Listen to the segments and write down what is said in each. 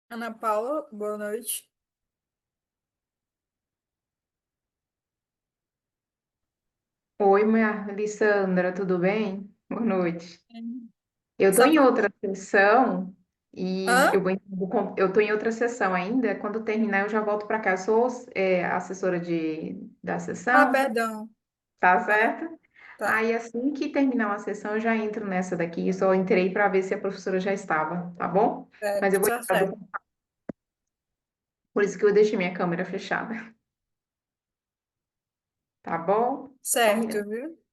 Ana Paula, boa noite. Oi, minha Alessandra, tudo bem? Boa noite. Eu estou Só em pra... outra sessão e Hã? eu estou em outra sessão ainda. Quando terminar, eu já volto para cá. Eu sou assessora da Ah, sessão, perdão. tá Ah, certo? tá. Aí, assim que terminar uma sessão, eu já entro nessa daqui. Eu só entrei para ver se a professora já estava, tá bom? Mas eu Certo, vou tá entrar certo. por isso que eu deixei minha câmera fechada, tá bom? Só um Certo, minuto. viu?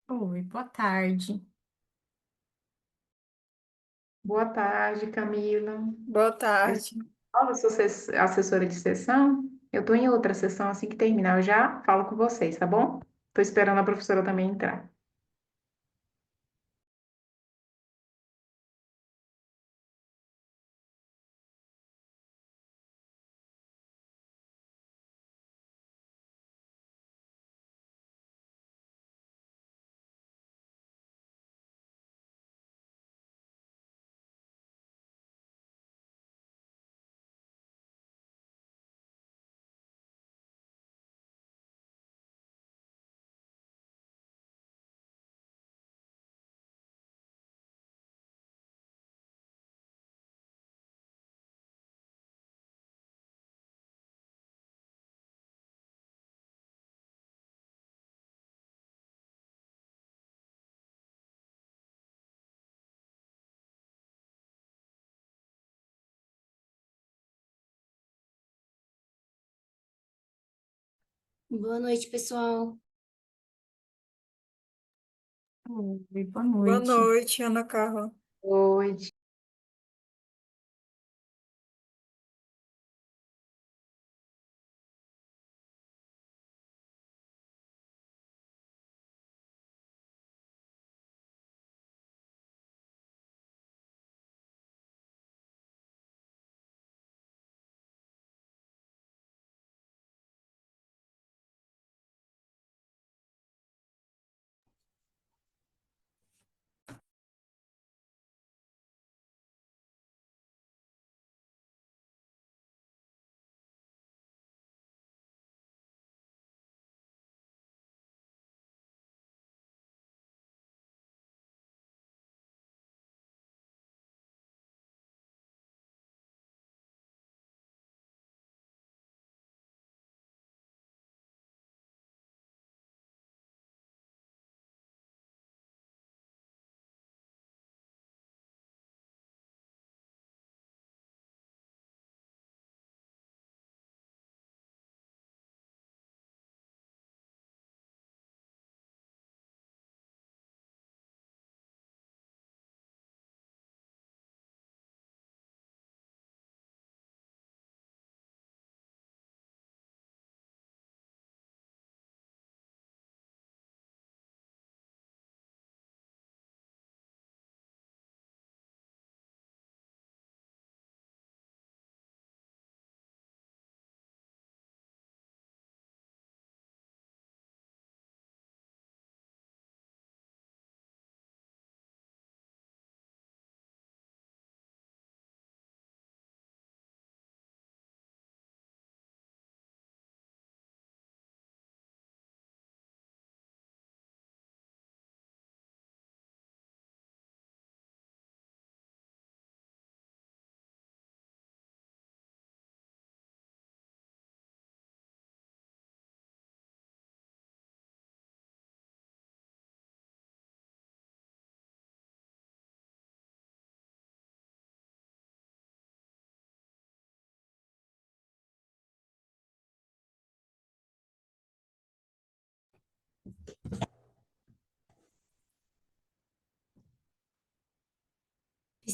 Oi, boa tarde. Boa tarde, Camila. Boa tarde. Eu sou assessora de sessão. Eu estou em outra sessão, assim que terminar, eu já falo com vocês, tá bom? Estou esperando a professora também entrar. Boa noite, pessoal. Oi, boa Boa noite. noite, Ana Carla. Oi,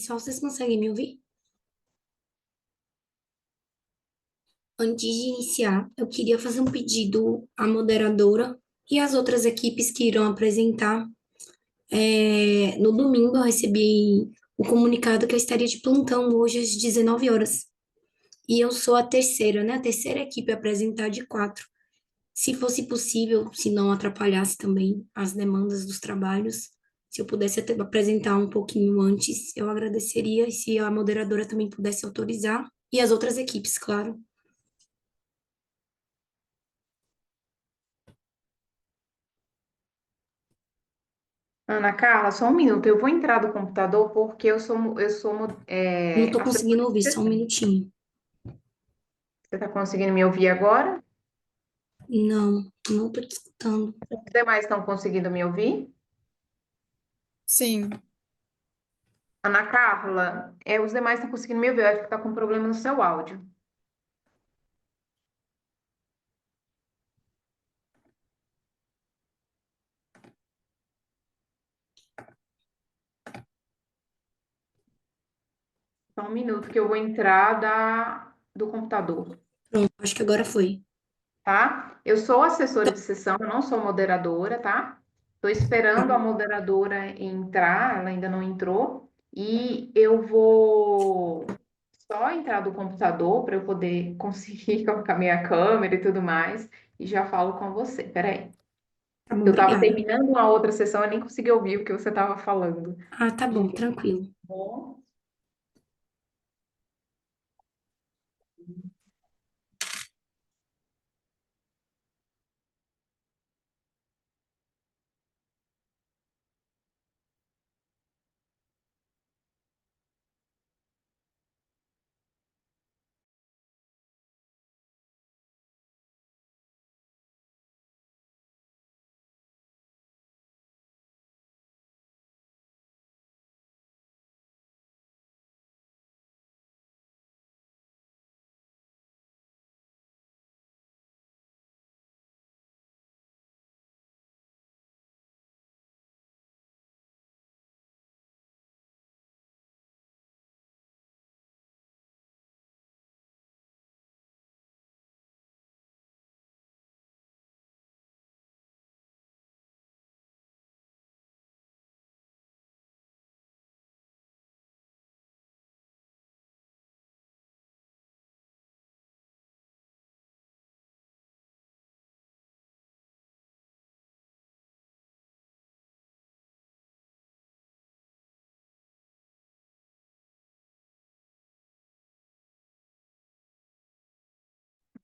pessoal, vocês conseguem me ouvir? Antes de iniciar, eu queria fazer um pedido à moderadora e às outras equipes que irão apresentar. No domingo, eu recebi o comunicado que eu estaria de plantão hoje às 19 horas. E eu sou a terceira, né? A terceira equipe a apresentar de quatro. Se fosse possível, se não atrapalhasse também as demandas dos trabalhos, se eu pudesse até apresentar um pouquinho antes, eu agradeceria. E se a moderadora também pudesse autorizar. E as outras equipes, claro. Ana Carla, só um minuto. Eu vou entrar do computador porque Não estou assessora conseguindo de ouvir, só um sessão. minutinho. Você está conseguindo me ouvir agora? Não, não estou te escutando. Os demais estão conseguindo me ouvir? Sim. Ana Carla, os demais estão conseguindo me ouvir. Eu acho que está com problema no seu áudio. Só um minuto que eu vou entrar do computador, Pronto, acho que agora foi. tá? Eu sou assessora de sessão, eu não sou moderadora, tá? Estou Tá, esperando a moderadora entrar, ela ainda não entrou, e eu vou só entrar do computador para eu poder conseguir colocar minha câmera e tudo mais, e já falo com você. Peraí. tá bom, Eu estava obrigada. terminando uma outra sessão, eu nem consegui ouvir o que você estava falando. Ah, tá bom, tranquilo. Bom,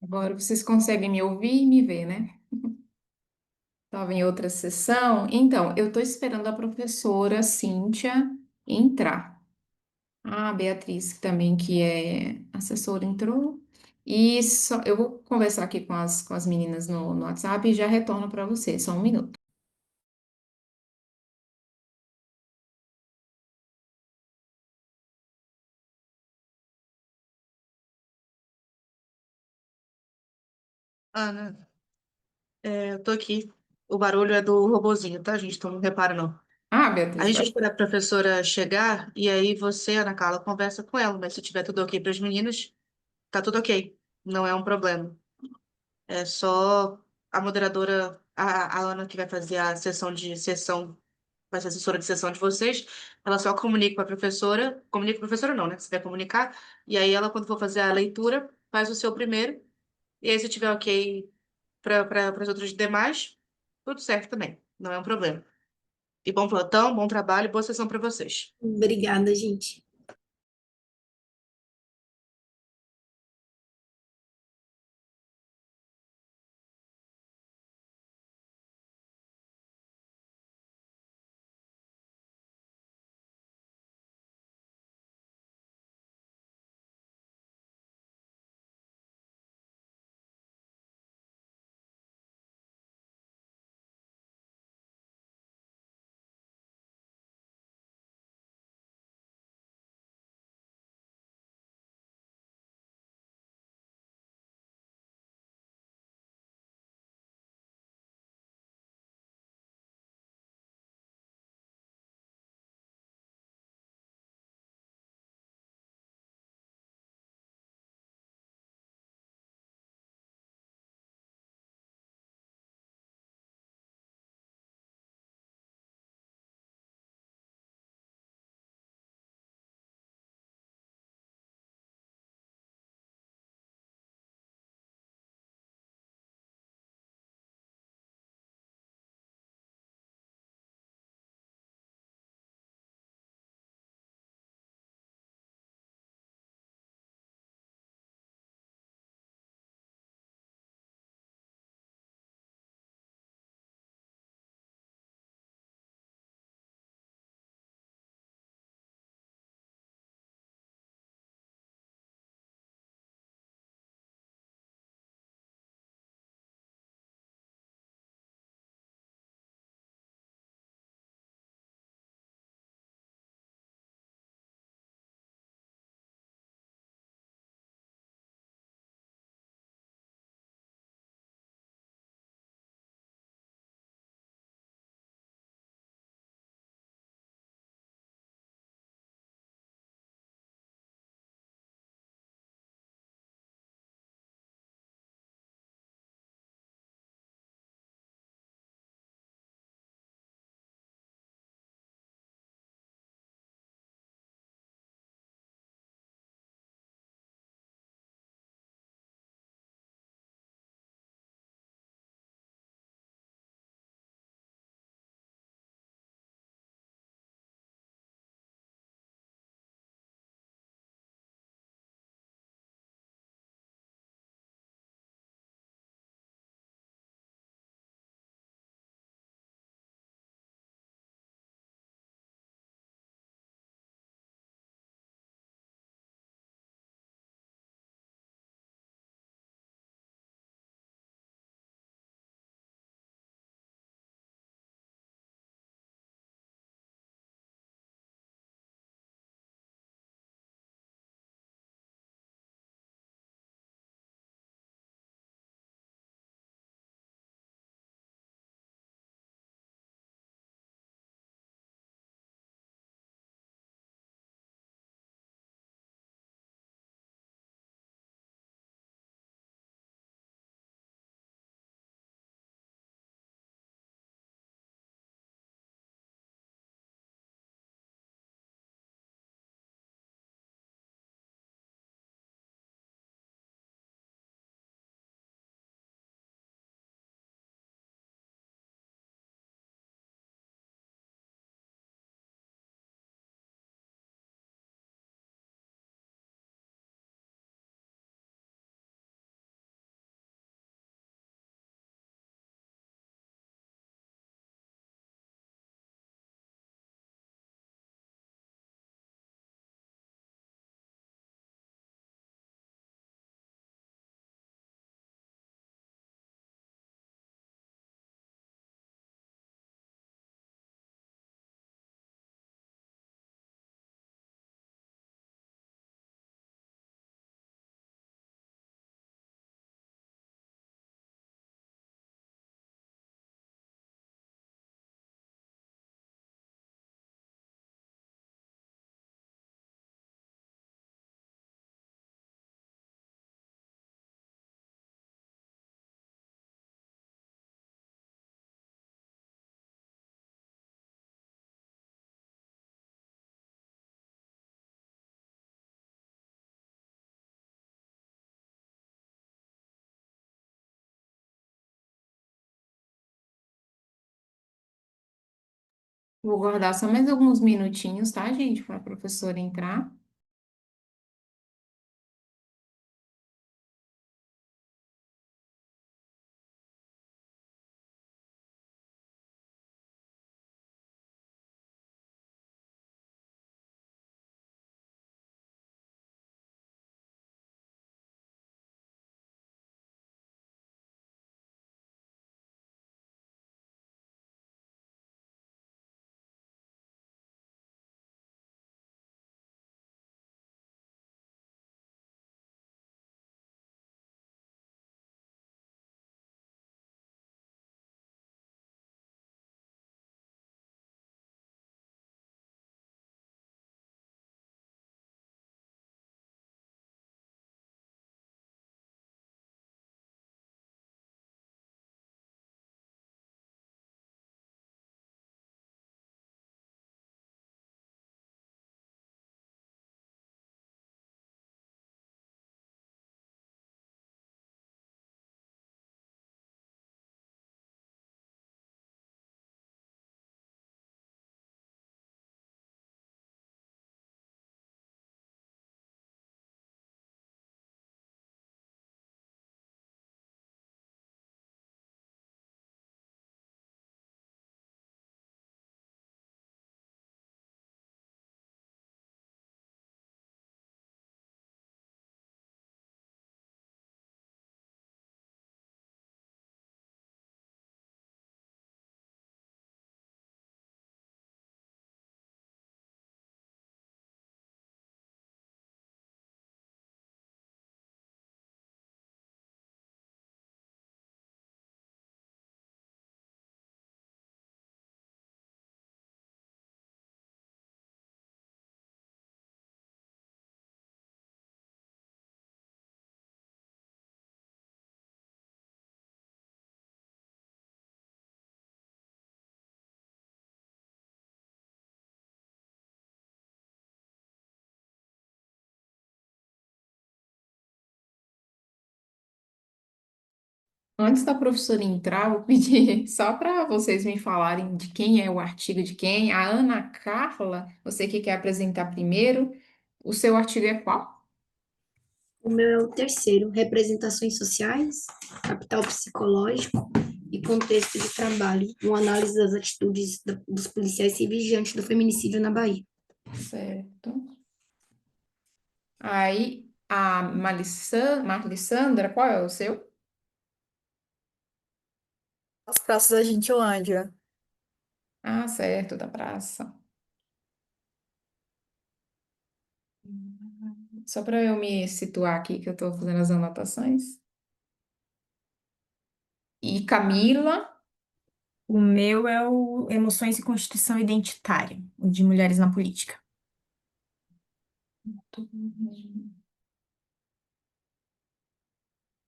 agora vocês conseguem me ouvir e me ver, né? Estava em outra sessão. Então, eu estou esperando a professora Cíntia entrar. A Beatriz também, que é assessora, entrou. E eu vou conversar aqui com as meninas no WhatsApp e já retorno para você. Só um minuto. Ana, eu tô aqui. O barulho é do robozinho, tá, gente? Então não repara, não. Ah, A Beatriz, gente vai pode. esperar a professora chegar e aí você, Ana Carla, conversa com ela. Mas se tiver tudo ok para as meninas, tá tudo ok. Não é um problema. É só a moderadora, a Ana, que vai fazer a sessão, vai ser assessora de sessão de vocês. Ela só comunica com a professora. Comunica com a professora, não, né? Você vai comunicar. E aí ela, quando for fazer a leitura, faz o seu primeiro. E aí, se tiver ok para os outros demais, tudo certo também, não é um problema. E bom plantão, bom trabalho, boa sessão para vocês. Obrigada, gente. Vou guardar só mais alguns minutinhos, tá, gente, para a professora entrar. Antes da professora entrar, vou pedir só para vocês me falarem de quem é o artigo de quem. A Ana Carla, você que quer apresentar primeiro, o seu artigo é qual? O meu é o terceiro, representações sociais, capital psicológico e contexto de trabalho, uma análise das atitudes dos policiais civis diante do feminicídio na Bahia. Certo. Aí, a Marlissandra, qual é o seu? As praças da Gentilândia. Ah, certo, da praça. Só para eu me situar aqui, que eu estou fazendo as anotações. E Camila. O meu é o Emoções e Constituição Identitária, o de Mulheres na Política.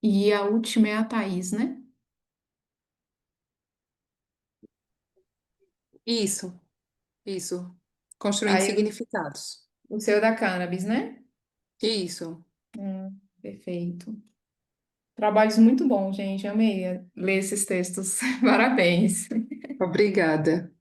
E a última é a Thaís, né? Isso, isso. Construindo Aí significados. o seu é da cannabis, né? Isso. Perfeito. Trabalhos muito bons, gente. Amei ler esses textos. Parabéns. Obrigada.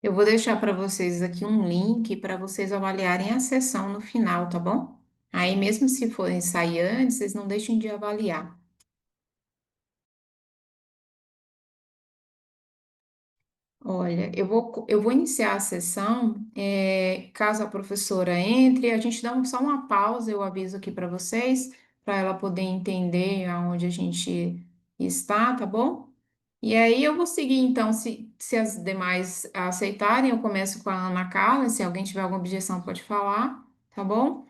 Eu vou deixar para vocês aqui um link para vocês avaliarem a sessão no final, tá bom? Aí, mesmo se forem sair antes, vocês não deixem de avaliar. Olha, eu vou iniciar a sessão. Caso a professora entre, a gente dá só uma pausa, eu aviso aqui para vocês, para ela poder entender aonde a gente está, tá bom? E aí eu vou seguir, então, se as demais aceitarem, eu começo com a Ana Carla, se alguém tiver alguma objeção, pode falar, tá bom?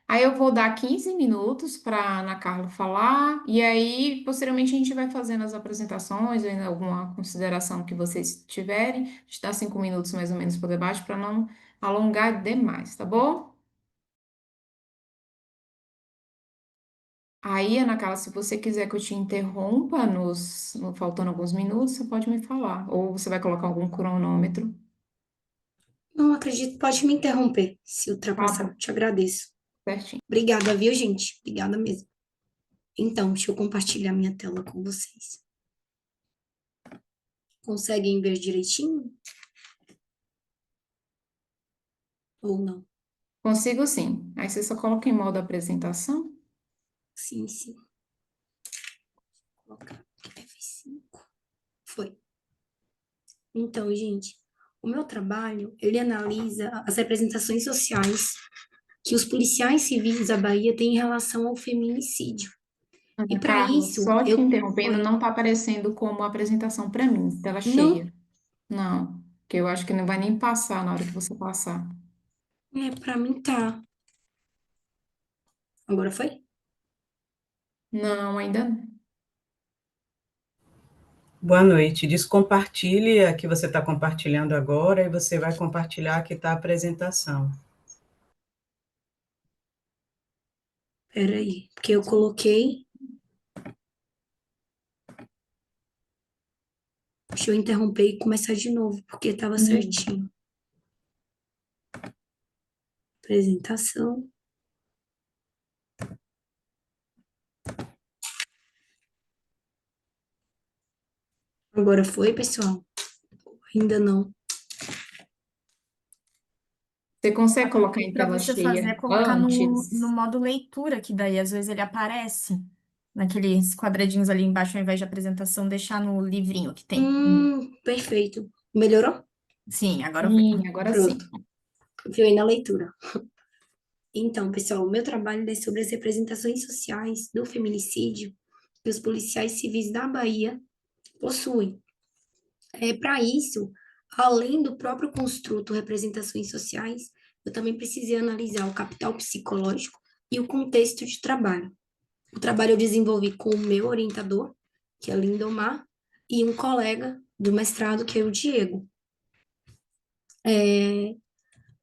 Aí eu vou dar 15 minutos para a Ana Carla falar, e aí, posteriormente, a gente vai fazendo as apresentações, ou alguma consideração que vocês tiverem. A gente dá 5 minutos mais ou menos para o debate, para não alongar demais, tá bom? Aí, Ana Carla, se você quiser que eu te interrompa faltando alguns minutos, você pode me falar. Ou você vai colocar algum cronômetro. Não acredito, pode me interromper se Tá ultrapassar. bom, Te agradeço. certinho. Obrigada, viu, gente? Obrigada mesmo. Então, deixa eu compartilhar minha tela com vocês. Conseguem ver direitinho ou não? Consigo sim. Aí você só coloca em modo apresentação. Sim, sim. Vou colocar aqui F5. Foi. Então, gente, o meu trabalho, ele analisa as representações sociais que os policiais civis da Bahia têm em relação ao feminicídio. E Ana para Carla, isso, só te eu... interrompendo, Oi. não está aparecendo como apresentação para mim, tela Não, cheia. Não, que eu acho que não vai nem passar na hora que você passar. para mim tá. Agora foi? Não, ainda não. Boa noite. Descompartilhe a que você está compartilhando agora e você vai compartilhar a que está a apresentação. Peraí, porque eu coloquei. Deixa eu interromper e começar de novo, porque estava certinho. Apresentação. Agora foi, pessoal? Ainda não. Você consegue colocar em Para tela você fazer é cheia colocar no antes? modo leitura, que daí às vezes ele aparece naqueles quadradinhos ali embaixo, ao invés de apresentação, deixar no livrinho que tem. Perfeito. Melhorou? Sim, agora foi. Sim, agora sim. Pronto. Viu aí na leitura. Então, pessoal, o meu trabalho é sobre as representações sociais do feminicídio que os policiais civis da Bahia possuem. Para isso, além do próprio construto representações sociais, eu também precisei analisar o capital psicológico e o contexto de trabalho. O trabalho eu desenvolvi com o meu orientador, que é o Lindomar, e um colega do mestrado, que é o Diego.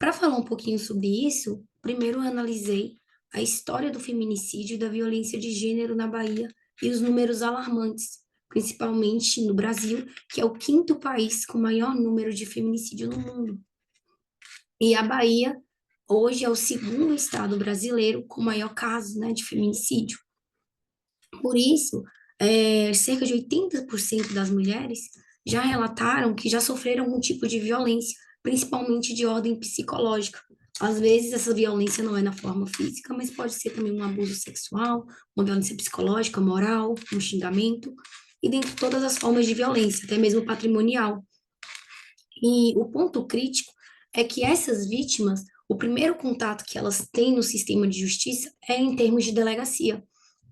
Para falar um pouquinho sobre isso, primeiro eu analisei a história do feminicídio e da violência de gênero na Bahia e os números alarmantes, principalmente no Brasil, que é o quinto país com maior número de feminicídio no mundo. E a Bahia, hoje, é o segundo estado brasileiro com maior caso, né, de feminicídio. Por isso, cerca de 80% das mulheres já relataram que já sofreram algum tipo de violência, principalmente de ordem psicológica. Às vezes, essa violência não é na forma física, mas pode ser também um abuso sexual, uma violência psicológica, moral, um xingamento, e dentre todas as formas de violência, até mesmo patrimonial. E o ponto crítico é que essas vítimas, o primeiro contato que elas têm no sistema de justiça é em termos de delegacia.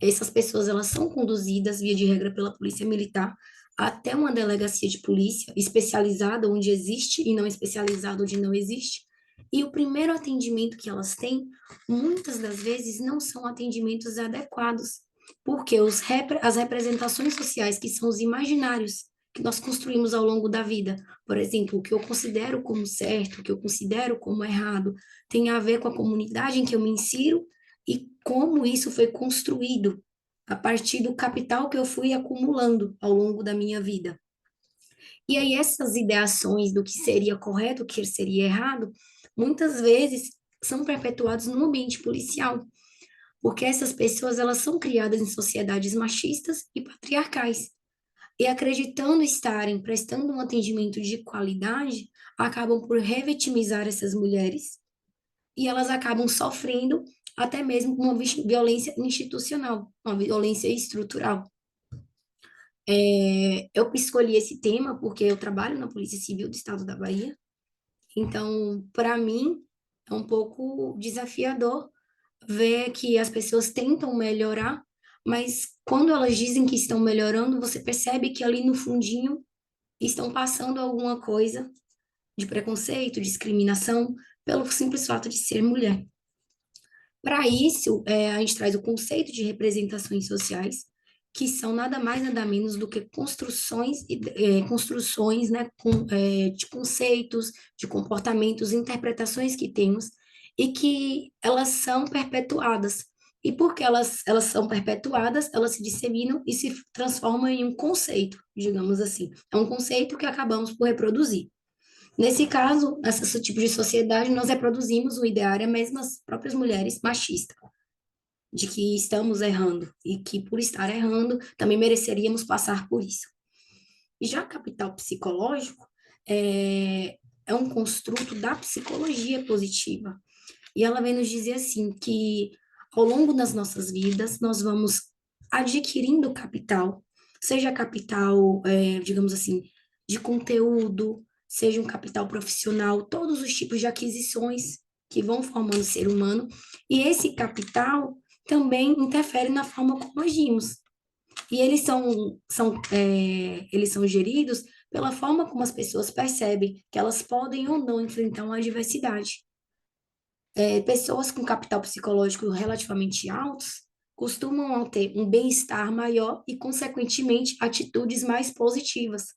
Essas pessoas, elas são conduzidas, via de regra, pela polícia militar até uma delegacia de polícia especializada onde existe e não especializada onde não existe. E o primeiro atendimento que elas têm, muitas das vezes, não são atendimentos adequados, porque as representações sociais, que são os imaginários que nós construímos ao longo da vida, por exemplo, o que eu considero como certo, o que eu considero como errado, tem a ver com a comunidade em que eu me insiro e como isso foi construído a partir do capital que eu fui acumulando ao longo da minha vida. E aí essas ideações do que seria correto, o que seria errado, muitas vezes são perpetuadas no ambiente policial, porque essas pessoas, elas são criadas em sociedades machistas e patriarcais. e acreditando estarem prestando um atendimento de qualidade, acabam por revitimizar essas mulheres e elas acabam sofrendo até mesmo uma violência institucional, uma violência estrutural. Eu escolhi esse tema porque eu trabalho na Polícia Civil do Estado da Bahia, então, para mim, é um pouco desafiador ver que as pessoas tentam melhorar, mas quando elas dizem que estão melhorando, você percebe que ali no fundinho estão passando alguma coisa de preconceito, discriminação, pelo simples fato de ser mulher. Para isso, a gente traz o conceito de representações sociais, que são nada mais, nada menos do que construções, né, de conceitos, de comportamentos, interpretações que temos e que elas são perpetuadas. E porque elas são perpetuadas, elas se disseminam e se transformam em um conceito, digamos assim. É um conceito que acabamos por reproduzir. Nesse caso, nesse tipo de sociedade, nós reproduzimos o ideário mesmo as próprias mulheres machistas, de que estamos errando e que por estar errando também mereceríamos passar por isso. E já capital psicológico é um construto da psicologia positiva. E ela vem nos dizer assim que ao longo das nossas vidas nós vamos adquirindo capital, seja capital, digamos assim, de conteúdo, seja um capital profissional, todos os tipos de aquisições que vão formando o ser humano, e esse capital também interfere na forma como agimos. E eles são geridos pela forma como as pessoas percebem que elas podem ou não enfrentar uma adversidade. Pessoas com capital psicológico relativamente altos costumam ter um bem-estar maior e, consequentemente, atitudes mais positivas.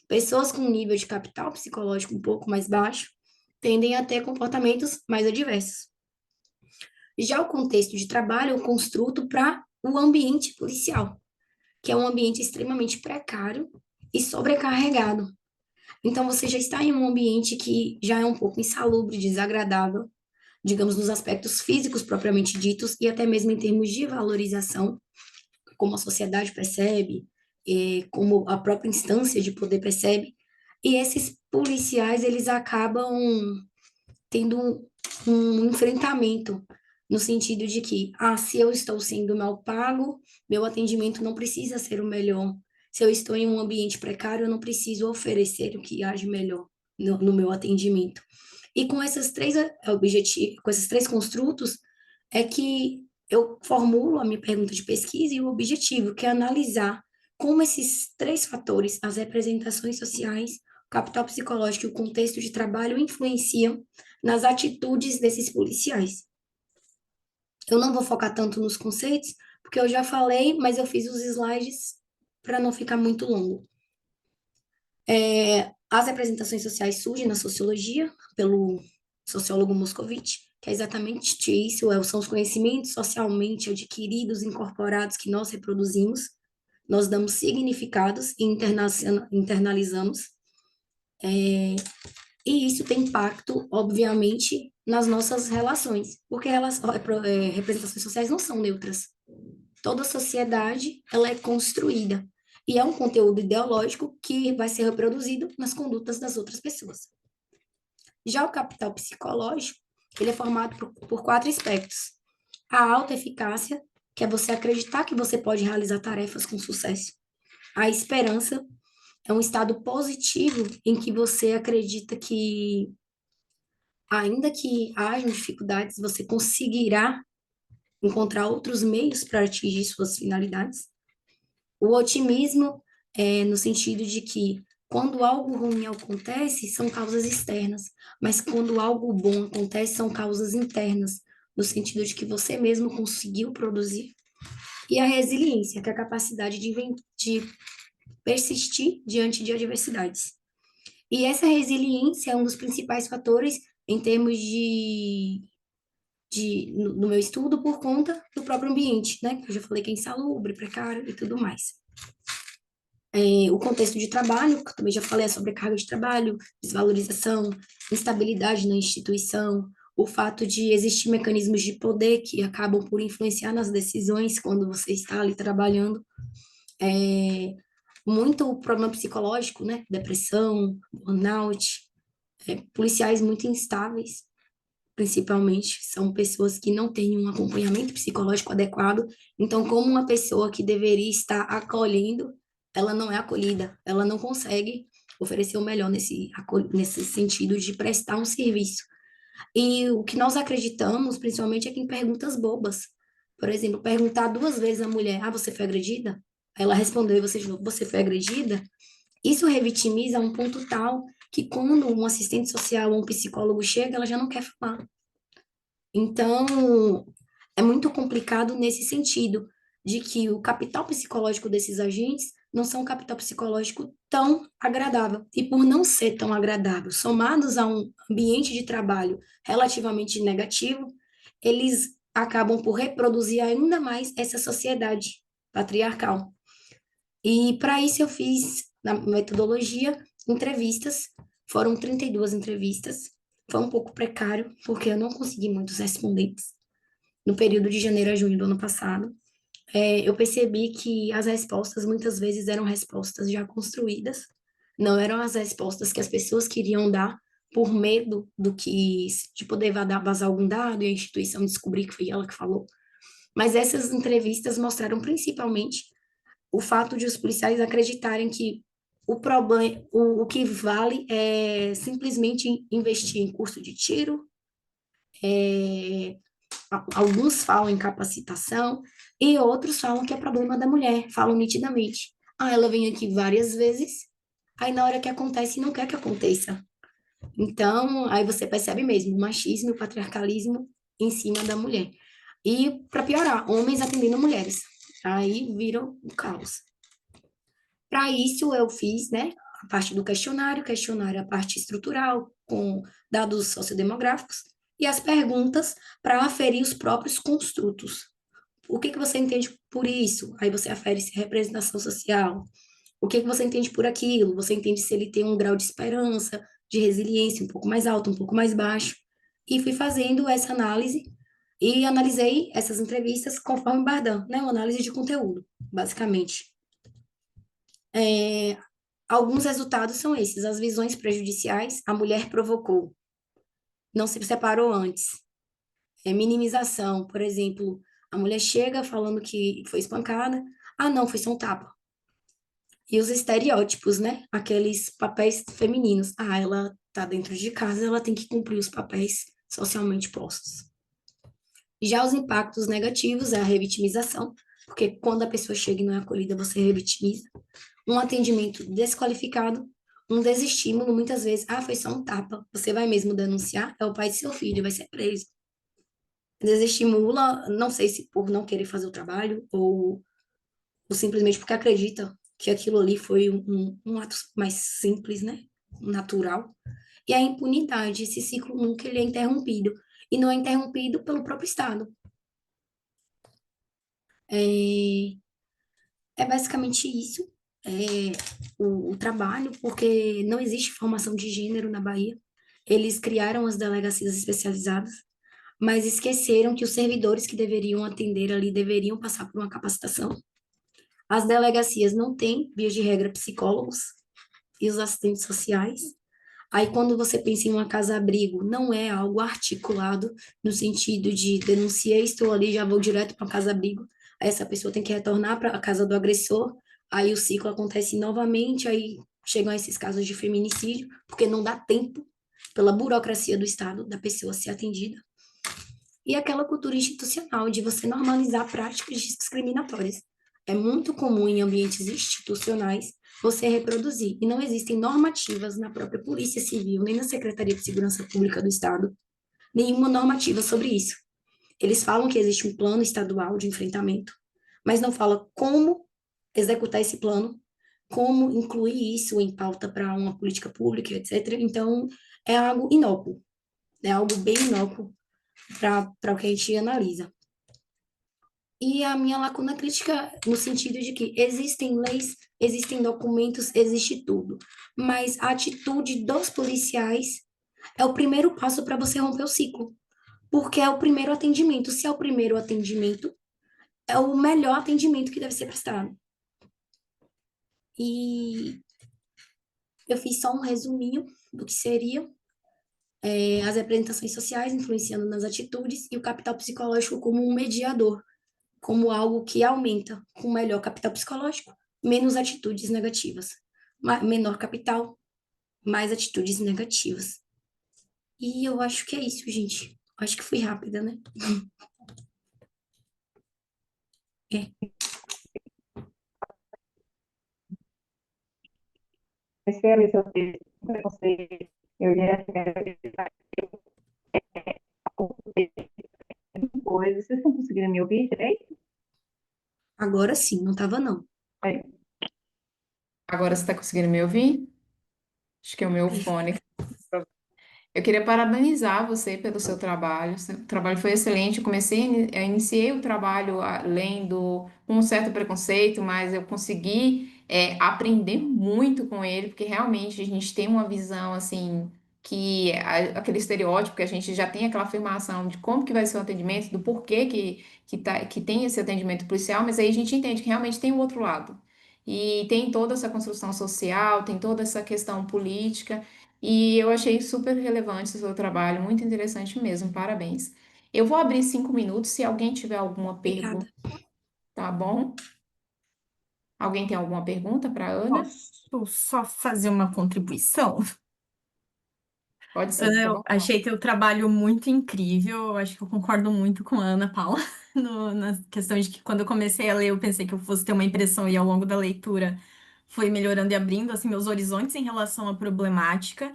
Pessoas com nível de capital psicológico um pouco mais baixo tendem a ter comportamentos mais adversos. Já o contexto de trabalho é um construto para o ambiente policial, que é um ambiente extremamente precário e sobrecarregado. Então, você já está em um ambiente que já é um pouco insalubre, desagradável, digamos, nos aspectos físicos propriamente ditos, e até mesmo em termos de valorização, como a sociedade percebe, como a própria instância de poder percebe, e esses policiais, eles acabam tendo um enfrentamento, no sentido de que, se eu estou sendo mal pago, meu atendimento não precisa ser o melhor. Se eu estou em um ambiente precário, eu não preciso oferecer o que há de melhor no meu atendimento. E com esses três objetivos, com esses três construtos, é que eu formulo a minha pergunta de pesquisa e o objetivo, que é analisar como esses três fatores, as representações sociais, o capital psicológico e o contexto de trabalho, influenciam nas atitudes desses policiais. Eu não vou focar tanto nos conceitos, porque eu já falei, mas eu fiz os slides para não ficar muito longo. As representações sociais surgem na sociologia, pelo sociólogo Moscovitch, que é exatamente isso, são os conhecimentos socialmente adquiridos, incorporados, que nós reproduzimos, nós damos significados e internalizamos, e isso tem impacto, obviamente, nas nossas relações, porque representações sociais não são neutras. Toda sociedade, ela é construída, e é um conteúdo ideológico que vai ser reproduzido nas condutas das outras pessoas. Já o capital psicológico, ele é formado por quatro aspectos. A autoeficácia, que é você acreditar que você pode realizar tarefas com sucesso. A esperança é um estado positivo em que você acredita que, ainda que hajam dificuldades, você conseguirá encontrar outros meios para atingir suas finalidades. O otimismo é no sentido de que quando algo ruim acontece, são causas externas, mas quando algo bom acontece, são causas internas, no sentido de que você mesmo conseguiu produzir. E a resiliência, que é a capacidade de persistir diante de adversidades. E essa resiliência é um dos principais fatores em termos no meu estudo, por conta do próprio ambiente, né? Que eu já falei que é insalubre, precário e tudo mais. O contexto de trabalho, que eu também já falei, a sobrecarga de trabalho, desvalorização, instabilidade na instituição, o fato de existir mecanismos de poder que acabam por influenciar nas decisões quando você está ali trabalhando, muito problema psicológico, né? Depressão, burnout, policiais muito instáveis, principalmente, são pessoas que não têm um acompanhamento psicológico adequado. Então, como uma pessoa que deveria estar acolhendo, ela não é acolhida, ela não consegue oferecer o melhor nesse sentido de prestar um serviço. E o que nós acreditamos, principalmente, é que em perguntas bobas. Por exemplo, perguntar 2 vezes à mulher: ah, você foi agredida? Aí ela respondeu e você de novo: você foi agredida? Isso revitimiza a um ponto tal que quando um assistente social ou um psicólogo chega, ela já não quer falar. Então, é muito complicado nesse sentido, de que o capital psicológico desses agentes não são um capital psicológico tão agradável. E por não ser tão agradável, somados a um ambiente de trabalho relativamente negativo, eles acabam por reproduzir ainda mais essa sociedade patriarcal. E para isso eu fiz, na metodologia, entrevistas, foram 32 entrevistas, foi um pouco precário, porque eu não consegui muitos respondentes no período de janeiro a junho do ano passado. Eu percebi que as respostas muitas vezes eram respostas já construídas, não eram as respostas que as pessoas queriam dar por medo de poder vazar algum dado e a instituição descobrir que foi ela que falou. Mas essas entrevistas mostraram principalmente o fato de os policiais acreditarem que o problema, o que vale é simplesmente investir em curso de tiro, alguns falam em capacitação e outros falam que é problema da mulher, falam nitidamente. Ah, ela vem aqui várias vezes, aí na hora que acontece não quer que aconteça. Então, aí você percebe mesmo o machismo e o patriarcalismo em cima da mulher. E, para piorar, homens atendendo mulheres. Aí viram o caos. Para isso, eu fiz, né, a parte do questionário, a parte estrutural, com dados sociodemográficos, e as perguntas para aferir os próprios construtos. O que que você entende por isso? Aí você afere se é representação social. O que que você entende por aquilo? Você entende se ele tem um grau de esperança, de resiliência um pouco mais alto, um pouco mais baixo. E fui fazendo essa análise e analisei essas entrevistas conforme Bardan, né, uma análise de conteúdo, basicamente. Alguns resultados são esses: as visões prejudiciais, a mulher provocou, não se separou antes. Minimização, por exemplo, a mulher chega falando que foi espancada, ah, não, foi só um tapa. E os estereótipos, né? Aqueles papéis femininos. Ah, ela tá dentro de casa, ela tem que cumprir os papéis socialmente postos. Já os impactos negativos é a revitimização, porque quando a pessoa chega e não é acolhida, você revitimiza. Um atendimento desqualificado, um desestímulo, muitas vezes, ah, foi só um tapa, você vai mesmo denunciar, é o pai de seu filho, vai ser preso. Desestimula, não sei se por não querer fazer o trabalho, ou simplesmente porque acredita que aquilo ali foi um ato mais simples, né? Natural. E a impunidade, esse ciclo nunca ele é interrompido. E não é interrompido pelo próprio Estado. É basicamente isso, é, o trabalho, porque não existe formação de gênero na Bahia. Eles criaram as delegacias especializadas, mas esqueceram que os servidores que deveriam atender ali deveriam passar por uma capacitação. As delegacias não têm, via de regra, psicólogos e os assistentes sociais. Aí, quando você pensa em uma casa-abrigo, não é algo articulado no sentido de denunciei, estou ali, já vou direto para a casa-abrigo. Aí essa pessoa tem que retornar para a casa do agressor, aí o ciclo acontece novamente, aí chegam esses casos de feminicídio, porque não dá tempo, pela burocracia do Estado, da pessoa ser atendida. E aquela cultura institucional de você normalizar práticas discriminatórias. É muito comum em ambientes institucionais você reproduzir, e não existem normativas na própria Polícia Civil, nem na Secretaria de Segurança Pública do Estado, nenhuma normativa sobre isso. Eles falam que existe um plano estadual de enfrentamento, mas não fala como executar esse plano, como incluir isso em pauta para uma política pública, etc. Então, é algo inócuo, é algo bem inócuo para o que a gente analisa. E a minha lacuna crítica no sentido de que existem leis, existem documentos, existe tudo, mas a atitude dos policiais é o primeiro passo para você romper o ciclo, porque é o primeiro atendimento. Se é o primeiro atendimento, é o melhor atendimento que deve ser prestado. E eu fiz só um resuminho do que seria as representações sociais influenciando nas atitudes e o capital psicológico como um mediador, como algo que aumenta com melhor capital psicológico, menos atitudes negativas. Menor capital, mais atitudes negativas. E eu acho que é isso, gente. Acho que fui rápida, né? É. Comecei a ler seu texto com preconceito, eu li a primeira coisa. Vocês estão conseguindo me ouvir direito? Agora sim, não tava não. Aí, Agora você está conseguindo me ouvir? Acho que é o meu fone. Eu queria parabenizar você pelo seu trabalho. Seu trabalho foi excelente. Eu iniciei o trabalho lendo com um certo preconceito, mas eu consegui aprender muito com ele, porque realmente a gente tem uma visão assim que aquele estereótipo que a gente já tem aquela afirmação de como que vai ser o atendimento, do porquê que tem esse atendimento policial, mas aí a gente entende que realmente tem o outro lado. E tem toda essa construção social, tem toda essa questão política. E eu achei super relevante o seu trabalho, muito interessante mesmo, parabéns. Eu vou abrir 5 minutos, se alguém tiver alguma pergunta, Obrigada. tá bom? Alguém tem alguma pergunta para Ana? Posso só fazer uma contribuição? Pode ser, Ana, fica à eu vontade. achei teu trabalho muito incrível. Eu acho que eu concordo muito com a Ana Paula na questão de que quando eu comecei a ler, eu pensei que eu fosse ter uma impressão e ao longo da leitura foi melhorando e abrindo assim meus horizontes em relação à problemática.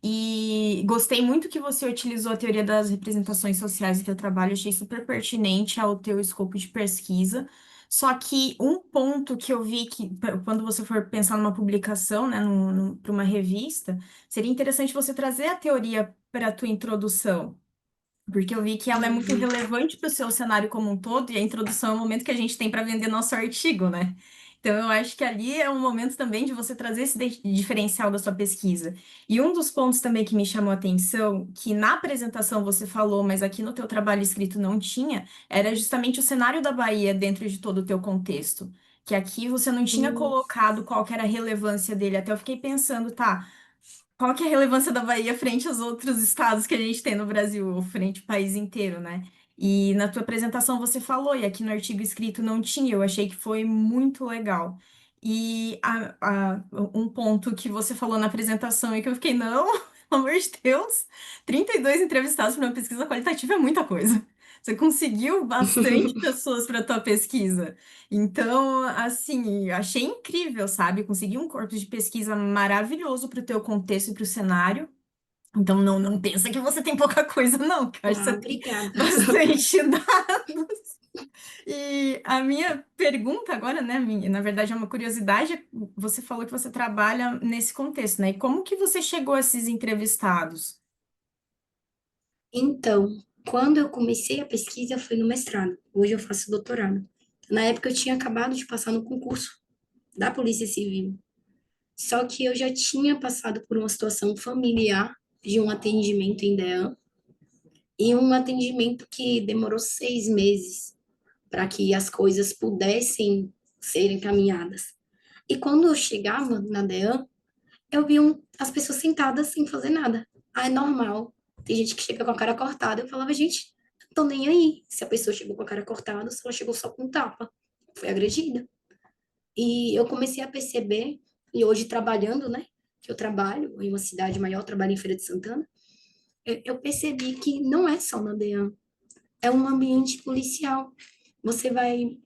E gostei muito que você utilizou a teoria das representações sociais do teu trabalho. Achei super pertinente ao teu escopo de pesquisa. Só que um ponto que eu vi que quando você for pensar numa publicação, né, para uma revista seria interessante você trazer a teoria para a tua introdução, porque eu vi que ela é muito Uhum. relevante para o seu cenário como um todo, e a introdução é o momento que a gente tem para vender nosso artigo, né? Então, eu acho que ali é um momento também de você trazer esse diferencial da sua pesquisa. E um dos pontos também que me chamou a atenção, que na apresentação você falou, mas aqui no teu trabalho escrito não tinha, era justamente o cenário da Bahia dentro de todo o teu contexto. Que aqui você não tinha Hum, colocado qual que era a relevância dele. Até eu fiquei pensando, tá, qual que é a relevância da Bahia frente aos outros estados que a gente tem no Brasil, ou frente ao país inteiro, né? E na tua apresentação você falou, e aqui no artigo escrito não tinha, eu achei que foi muito legal. E um ponto que você falou na apresentação e que eu fiquei, não, pelo amor de Deus, 32 entrevistados para uma pesquisa qualitativa é muita coisa. Você conseguiu bastante pessoas para a tua pesquisa. Então, assim, achei incrível, sabe? Consegui um corpo de pesquisa maravilhoso para o teu contexto e para o cenário. Então, não pensa que você tem pouca coisa, não, que eu acho que você tem obrigada. bastante dados. E a minha pergunta agora, né, na verdade é uma curiosidade, você falou que você trabalha nesse contexto, né? E como que você chegou a esses entrevistados? Então, quando eu comecei a pesquisa foi no mestrado. Hoje eu faço doutorado. Na época eu tinha acabado de passar no concurso da Polícia Civil. Só que eu já tinha passado por uma situação familiar de um atendimento em DEAN e um atendimento que demorou 6 meses para que as coisas pudessem ser encaminhadas. E quando eu chegava na DEAN, eu vi as pessoas sentadas sem fazer nada. Ah, é normal. Tem gente que chega com a cara cortada. Eu falava, gente, não tô nem aí se a pessoa chegou com a cara cortada, se ela chegou só com um tapa. Foi agredida. E eu comecei a perceber, e hoje trabalhando, né? Que eu trabalho em uma cidade maior, trabalho em Feira de Santana, eu percebi que não é só na DEAN, é um ambiente policial. Você vai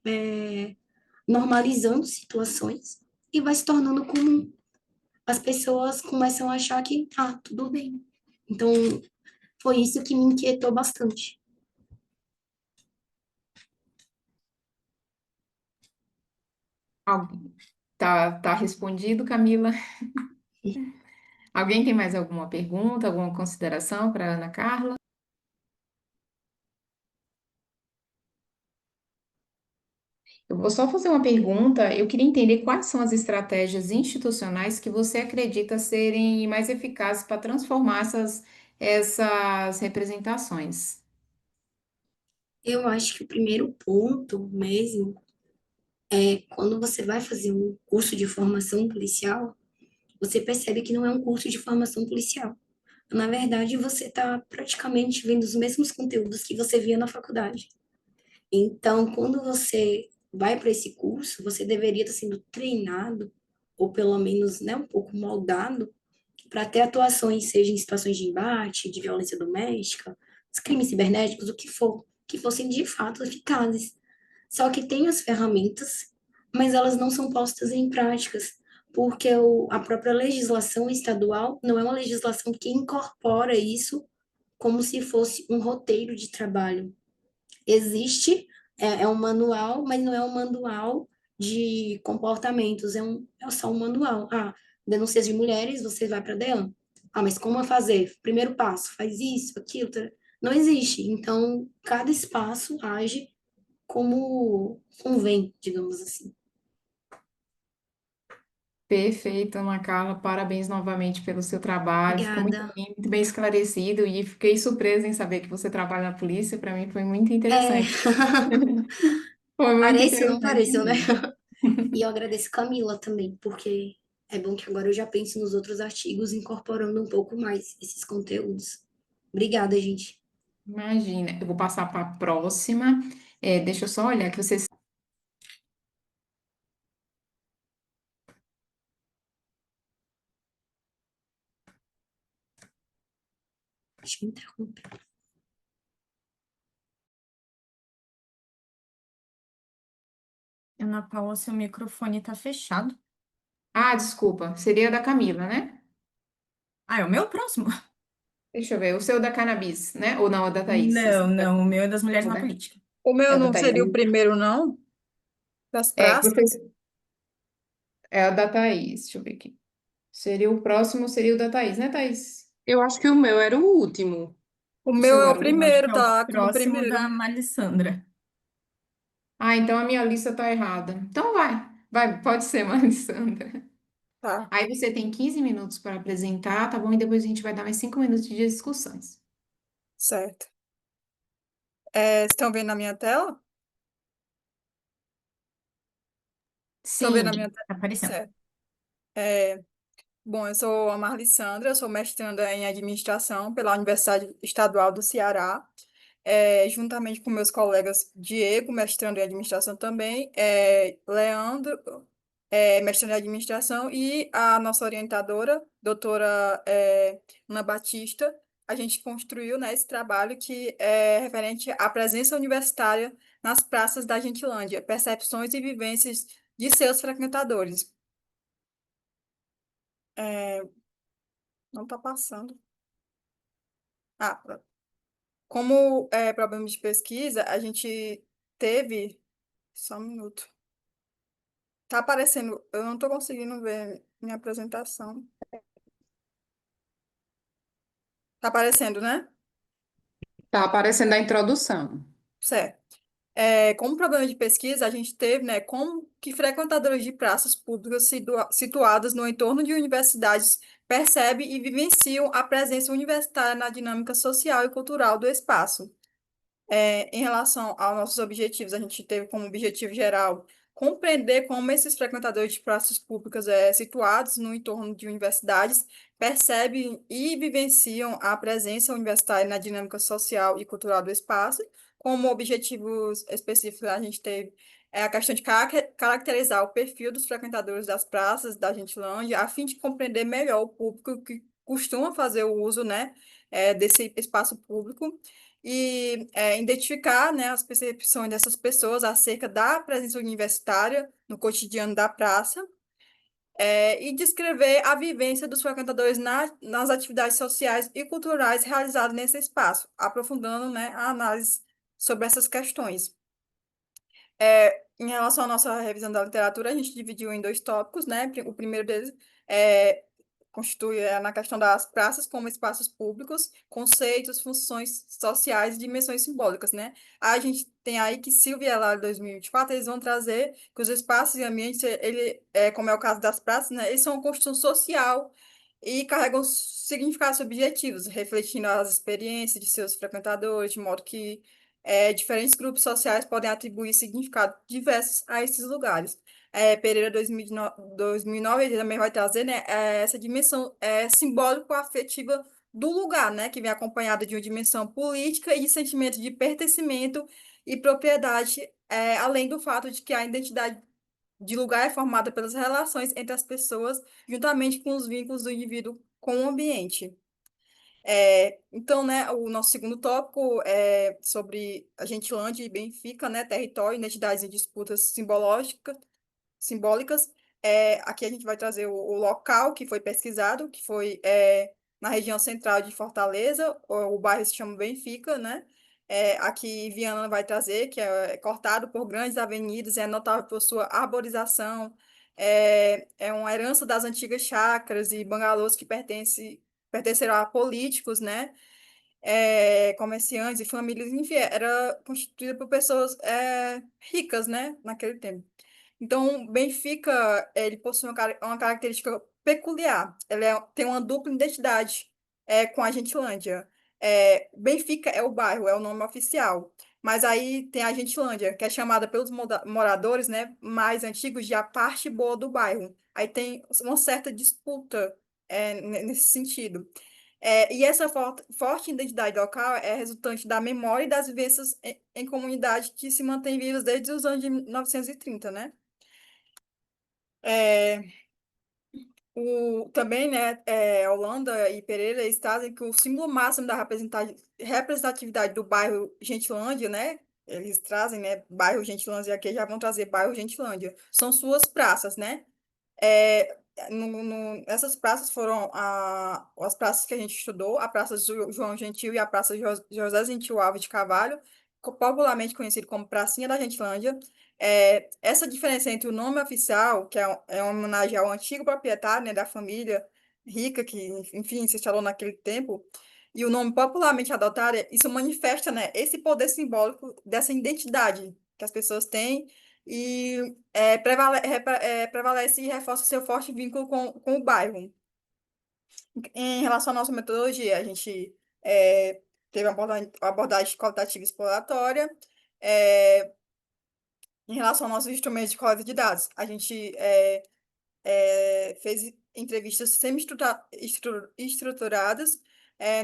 normalizando situações e vai se tornando comum. As pessoas começam a achar que, ah, tudo bem. Então, foi isso que me inquietou bastante. Alguém? Tá respondido, Camila. Alguém tem mais alguma pergunta, alguma consideração para Ana Carla? Eu vou só fazer uma pergunta. Eu queria entender quais são as estratégias institucionais que você acredita serem mais eficazes para transformar essas representações. Eu acho que o primeiro ponto mesmo Quando você vai fazer um curso de formação policial, você percebe que não é um curso de formação policial. Na verdade, você está praticamente vendo os mesmos conteúdos que você via na faculdade. Então, quando você vai para esse curso, você deveria estar sendo treinado, ou pelo menos, né, um pouco moldado, para ter atuações, seja em situações de embate, de violência doméstica, os crimes cibernéticos, o que for, que fossem de fato eficazes. Só que tem as ferramentas, mas elas não são postas em práticas, porque a própria legislação estadual não é uma legislação que incorpora isso como se fosse um roteiro de trabalho. Existe, é um manual, mas não é um manual de comportamentos, é só um manual. Ah, denúncias de mulheres, você vai para a DEAN. Ah, mas como fazer? Primeiro passo, faz isso, aquilo. Não existe. Então, cada espaço age como convém, digamos assim. Perfeito, Ana Carla. Parabéns novamente pelo seu trabalho. Ficou Obrigada. muito bem esclarecido e fiquei surpresa em saber que você trabalha na polícia. Para mim foi muito É, interessante. Foi muito pareceu, não interessante pareceu, né? mesmo. E eu agradeço Camila também, porque é bom que agora eu já penso nos outros artigos, incorporando um pouco mais esses conteúdos. Obrigada, gente. Imagina, eu vou passar para a próxima. Deixa eu só olhar que vocês. Deixa eu interromper. Ana Paula, seu microfone tá fechado. Ah, desculpa, seria da Camila, né? Ah, é o meu próximo? Deixa eu ver, o seu da cannabis, né? Ou não, é da Thaís? Não, não, o meu é das mulheres O na da- política. O É meu o da não Thaís. seria o primeiro, não? Das É, praças? é o da Thaís, deixa eu ver aqui. Seria o próximo, seria o da Thaís, né, Thaís? Eu acho que o meu era o último. O O meu seu é o era o Eu acho último? que primeiro, é o tá como próximo primeiro. da Malissandra. Ah, então a minha lista tá errada. Então vai, pode ser, Alessandra. Tá, Aí você tem 15 minutos para apresentar, tá bom? E depois a gente vai dar mais 5 minutos de discussões. certo. Vocês estão vendo na minha tela? Estão vendo na minha Sim, tela? Tá aparecendo. Certo. É, bom, eu sou a Marli Sandra, eu sou mestranda em administração pela Universidade Estadual do Ceará, juntamente com meus colegas Diego, mestrando em administração também, Leandro, mestrando em administração, e a nossa orientadora, doutora Ana Batista. A gente construiu, né, esse trabalho que é referente à presença universitária nas praças da Gentilândia, percepções e vivências de seus frequentadores. É, não está passando. Ah, pronto. Como é problema de pesquisa, a gente teve. Só um minuto. Tá aparecendo. Eu não estou conseguindo ver minha apresentação. Tá aparecendo, né? Tá aparecendo a introdução. Certo. Como problema de pesquisa, a gente teve, né, como que frequentadores de praças públicas situadas no entorno de universidades percebem e vivenciam a presença universitária na dinâmica social e cultural do espaço. Em relação aos nossos objetivos, a gente teve como objetivo geral compreender como esses frequentadores de praças públicas situados no entorno de universidades percebem e vivenciam a presença universitária na dinâmica social e cultural do espaço. Como objetivos específicos, a gente teve a questão de caracterizar o perfil dos frequentadores das praças da Gentilândia, a fim de compreender melhor o público que costuma fazer o uso, né, desse espaço público e identificar, né, as percepções dessas pessoas acerca da presença universitária no cotidiano da praça, e descrever a vivência dos frequentadores nas atividades sociais e culturais realizadas nesse espaço, aprofundando, né, a análise sobre essas questões. Em relação à nossa revisão da literatura, a gente dividiu em dois tópicos, né? O primeiro deles é, constitui na questão das praças como espaços públicos, conceitos, funções sociais e dimensões simbólicas, né? A gente tem aí que Silvia e Ela, 2024, eles vão trazer que os espaços e ambientes, como é o caso das praças, né? Eles são uma construção social e carregam significados subjetivos, refletindo as experiências de seus frequentadores, de modo que Diferentes grupos sociais podem atribuir significados diversos a esses lugares. Pereira 2009 ele também vai trazer, né, essa dimensão simbólico-afetiva do lugar, né, que vem acompanhada de uma dimensão política e de sentimento de pertencimento e propriedade, além do fato de que a identidade de lugar é formada pelas relações entre as pessoas, juntamente com os vínculos do indivíduo com o ambiente. Então, né, o nosso segundo tópico é sobre a Gentilândia e Benfica, né, território, identidades e disputas simbólicas. Aqui a gente vai trazer o local que foi pesquisado, que foi na região central de Fortaleza, o bairro se chama Benfica, né? Aqui Viana vai trazer, que é cortado por grandes avenidas, é notável por sua arborização, é uma herança das antigas chácaras e bangalôs que pertenceram a políticos, né? Comerciantes e famílias, enfim, era constituída por pessoas ricas, né? Naquele tempo. Então, Benfica, ele possui uma característica peculiar. Tem uma dupla identidade com a Gentilândia. Benfica é o bairro, é o nome oficial. Mas aí tem a Gentilândia, que é chamada pelos moradores, né, mais antigos de a parte boa do bairro. Aí tem uma certa disputa nesse sentido. E essa forte identidade local é resultante da memória e das vivências em comunidade que se mantêm vivas desde os anos de 1930, né? É, também, né, Holanda e Pereira, eles trazem que o símbolo máximo da representatividade do bairro Gentilândia, né, eles trazem, né, bairro Gentilândia, aqui já vão trazer bairro Gentilândia, são suas praças, né, é, essas praças foram as praças que a gente estudou, a Praça João Gentil e a Praça José Gentil Alves de Carvalho, popularmente conhecido como Pracinha da Gentilândia. Essa diferença entre o nome oficial, que é uma homenagem ao antigo proprietário, né, da família rica, que, enfim, se instalou naquele tempo, e o nome popularmente adotado, isso manifesta, né, esse poder simbólico dessa identidade que as pessoas têm e prevalece e reforça seu forte vínculo com o bairro. Em relação à nossa metodologia, a gente teve uma abordagem qualitativa e exploratória. É, Em relação aos nossos instrumentos de coleta de dados, a gente fez entrevistas semi-estruturadas.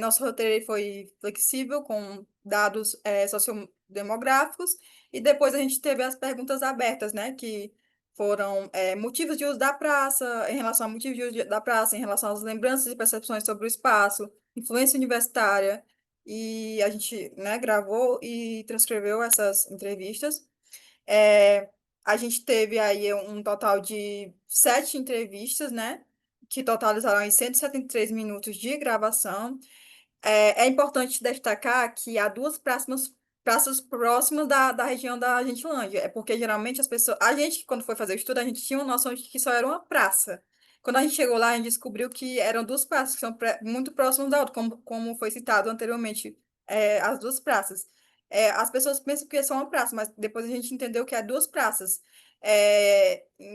Nosso roteiro ele foi flexível, com dados sociodemográficos, e depois a gente teve as perguntas abertas, né, que foram motivos de uso da praça, em relação a motivos de uso da praça, em relação às lembranças e percepções sobre o espaço, influência universitária, e a gente, né, gravou e transcreveu essas entrevistas. É, a gente teve aí um total de 7 entrevistas, né? Que totalizaram aí 173 minutos de gravação. É importante destacar que há duas praças próximas da região da Gentilândia. É porque geralmente as pessoas. A gente, quando foi fazer o estudo, a gente tinha uma noção de que só era uma praça. Quando a gente chegou lá, a gente descobriu que eram duas praças que são muito próximas da outra, como foi citado anteriormente, as duas praças. As pessoas pensam que é só uma praça, mas depois a gente entendeu que é duas praças.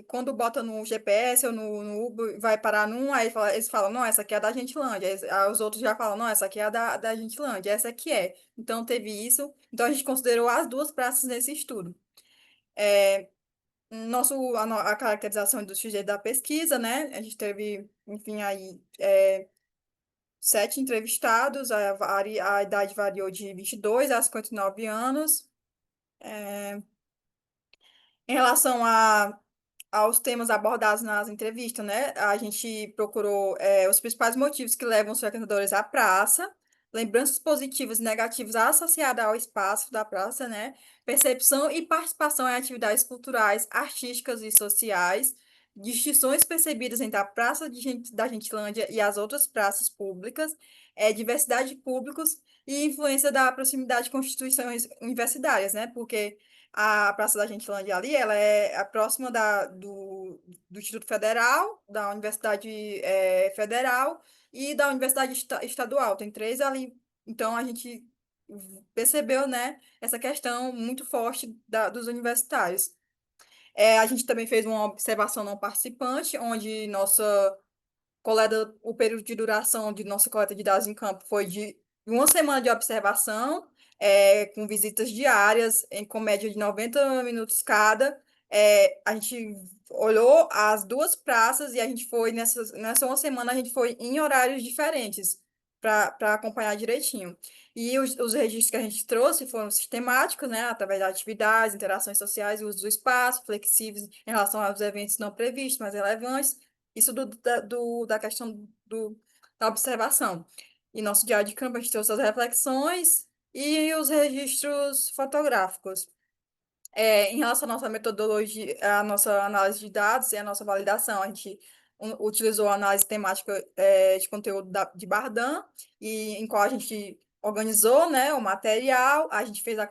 Quando bota no GPS ou no Uber, vai parar num, aí eles falam, não, essa aqui é a da Gentilândia. Aí os outros já falam, não, essa aqui é a da Gentilândia, essa aqui é. Então teve isso. Então a gente considerou as duas praças nesse estudo. A caracterização do sujeito da pesquisa, né? A gente teve, enfim, aí 7 entrevistados, a idade variou de 22 a 59 anos. Em relação aos temas abordados nas entrevistas, né? A gente procurou os principais motivos que levam os frequentadores à praça, lembranças positivas e negativas associadas ao espaço da praça, né? Percepção e participação em atividades culturais, artísticas e sociais, distinções percebidas entre a Praça da Gentilândia e as outras praças públicas, diversidade de públicos e influência da proximidade com instituições universitárias, né? Porque a Praça da Gentilândia ali, ela é a próxima do Instituto Federal, da Universidade Federal e da Universidade Estadual. Tem três ali. Então, a gente percebeu, né, essa questão muito forte dos universitários. A gente também fez uma observação não participante, onde o período de duração de nossa coleta de dados em campo foi de uma semana de observação, com visitas diárias, com média de 90 minutos cada. A gente olhou as duas praças e a gente foi, nessa uma semana, a gente foi em horários diferentes para acompanhar direitinho. E os registros que a gente trouxe foram sistemáticos, né, através de atividades, interações sociais, uso do espaço, flexíveis em relação aos eventos não previstos, mas relevantes, isso da questão da observação. E nosso diário de campo, a gente trouxe as reflexões e os registros fotográficos. Em relação à nossa metodologia, à nossa análise de dados e à nossa validação, a gente utilizou a análise temática de conteúdo de Bardan, e em qual a gente organizou, né, o material, a gente fez a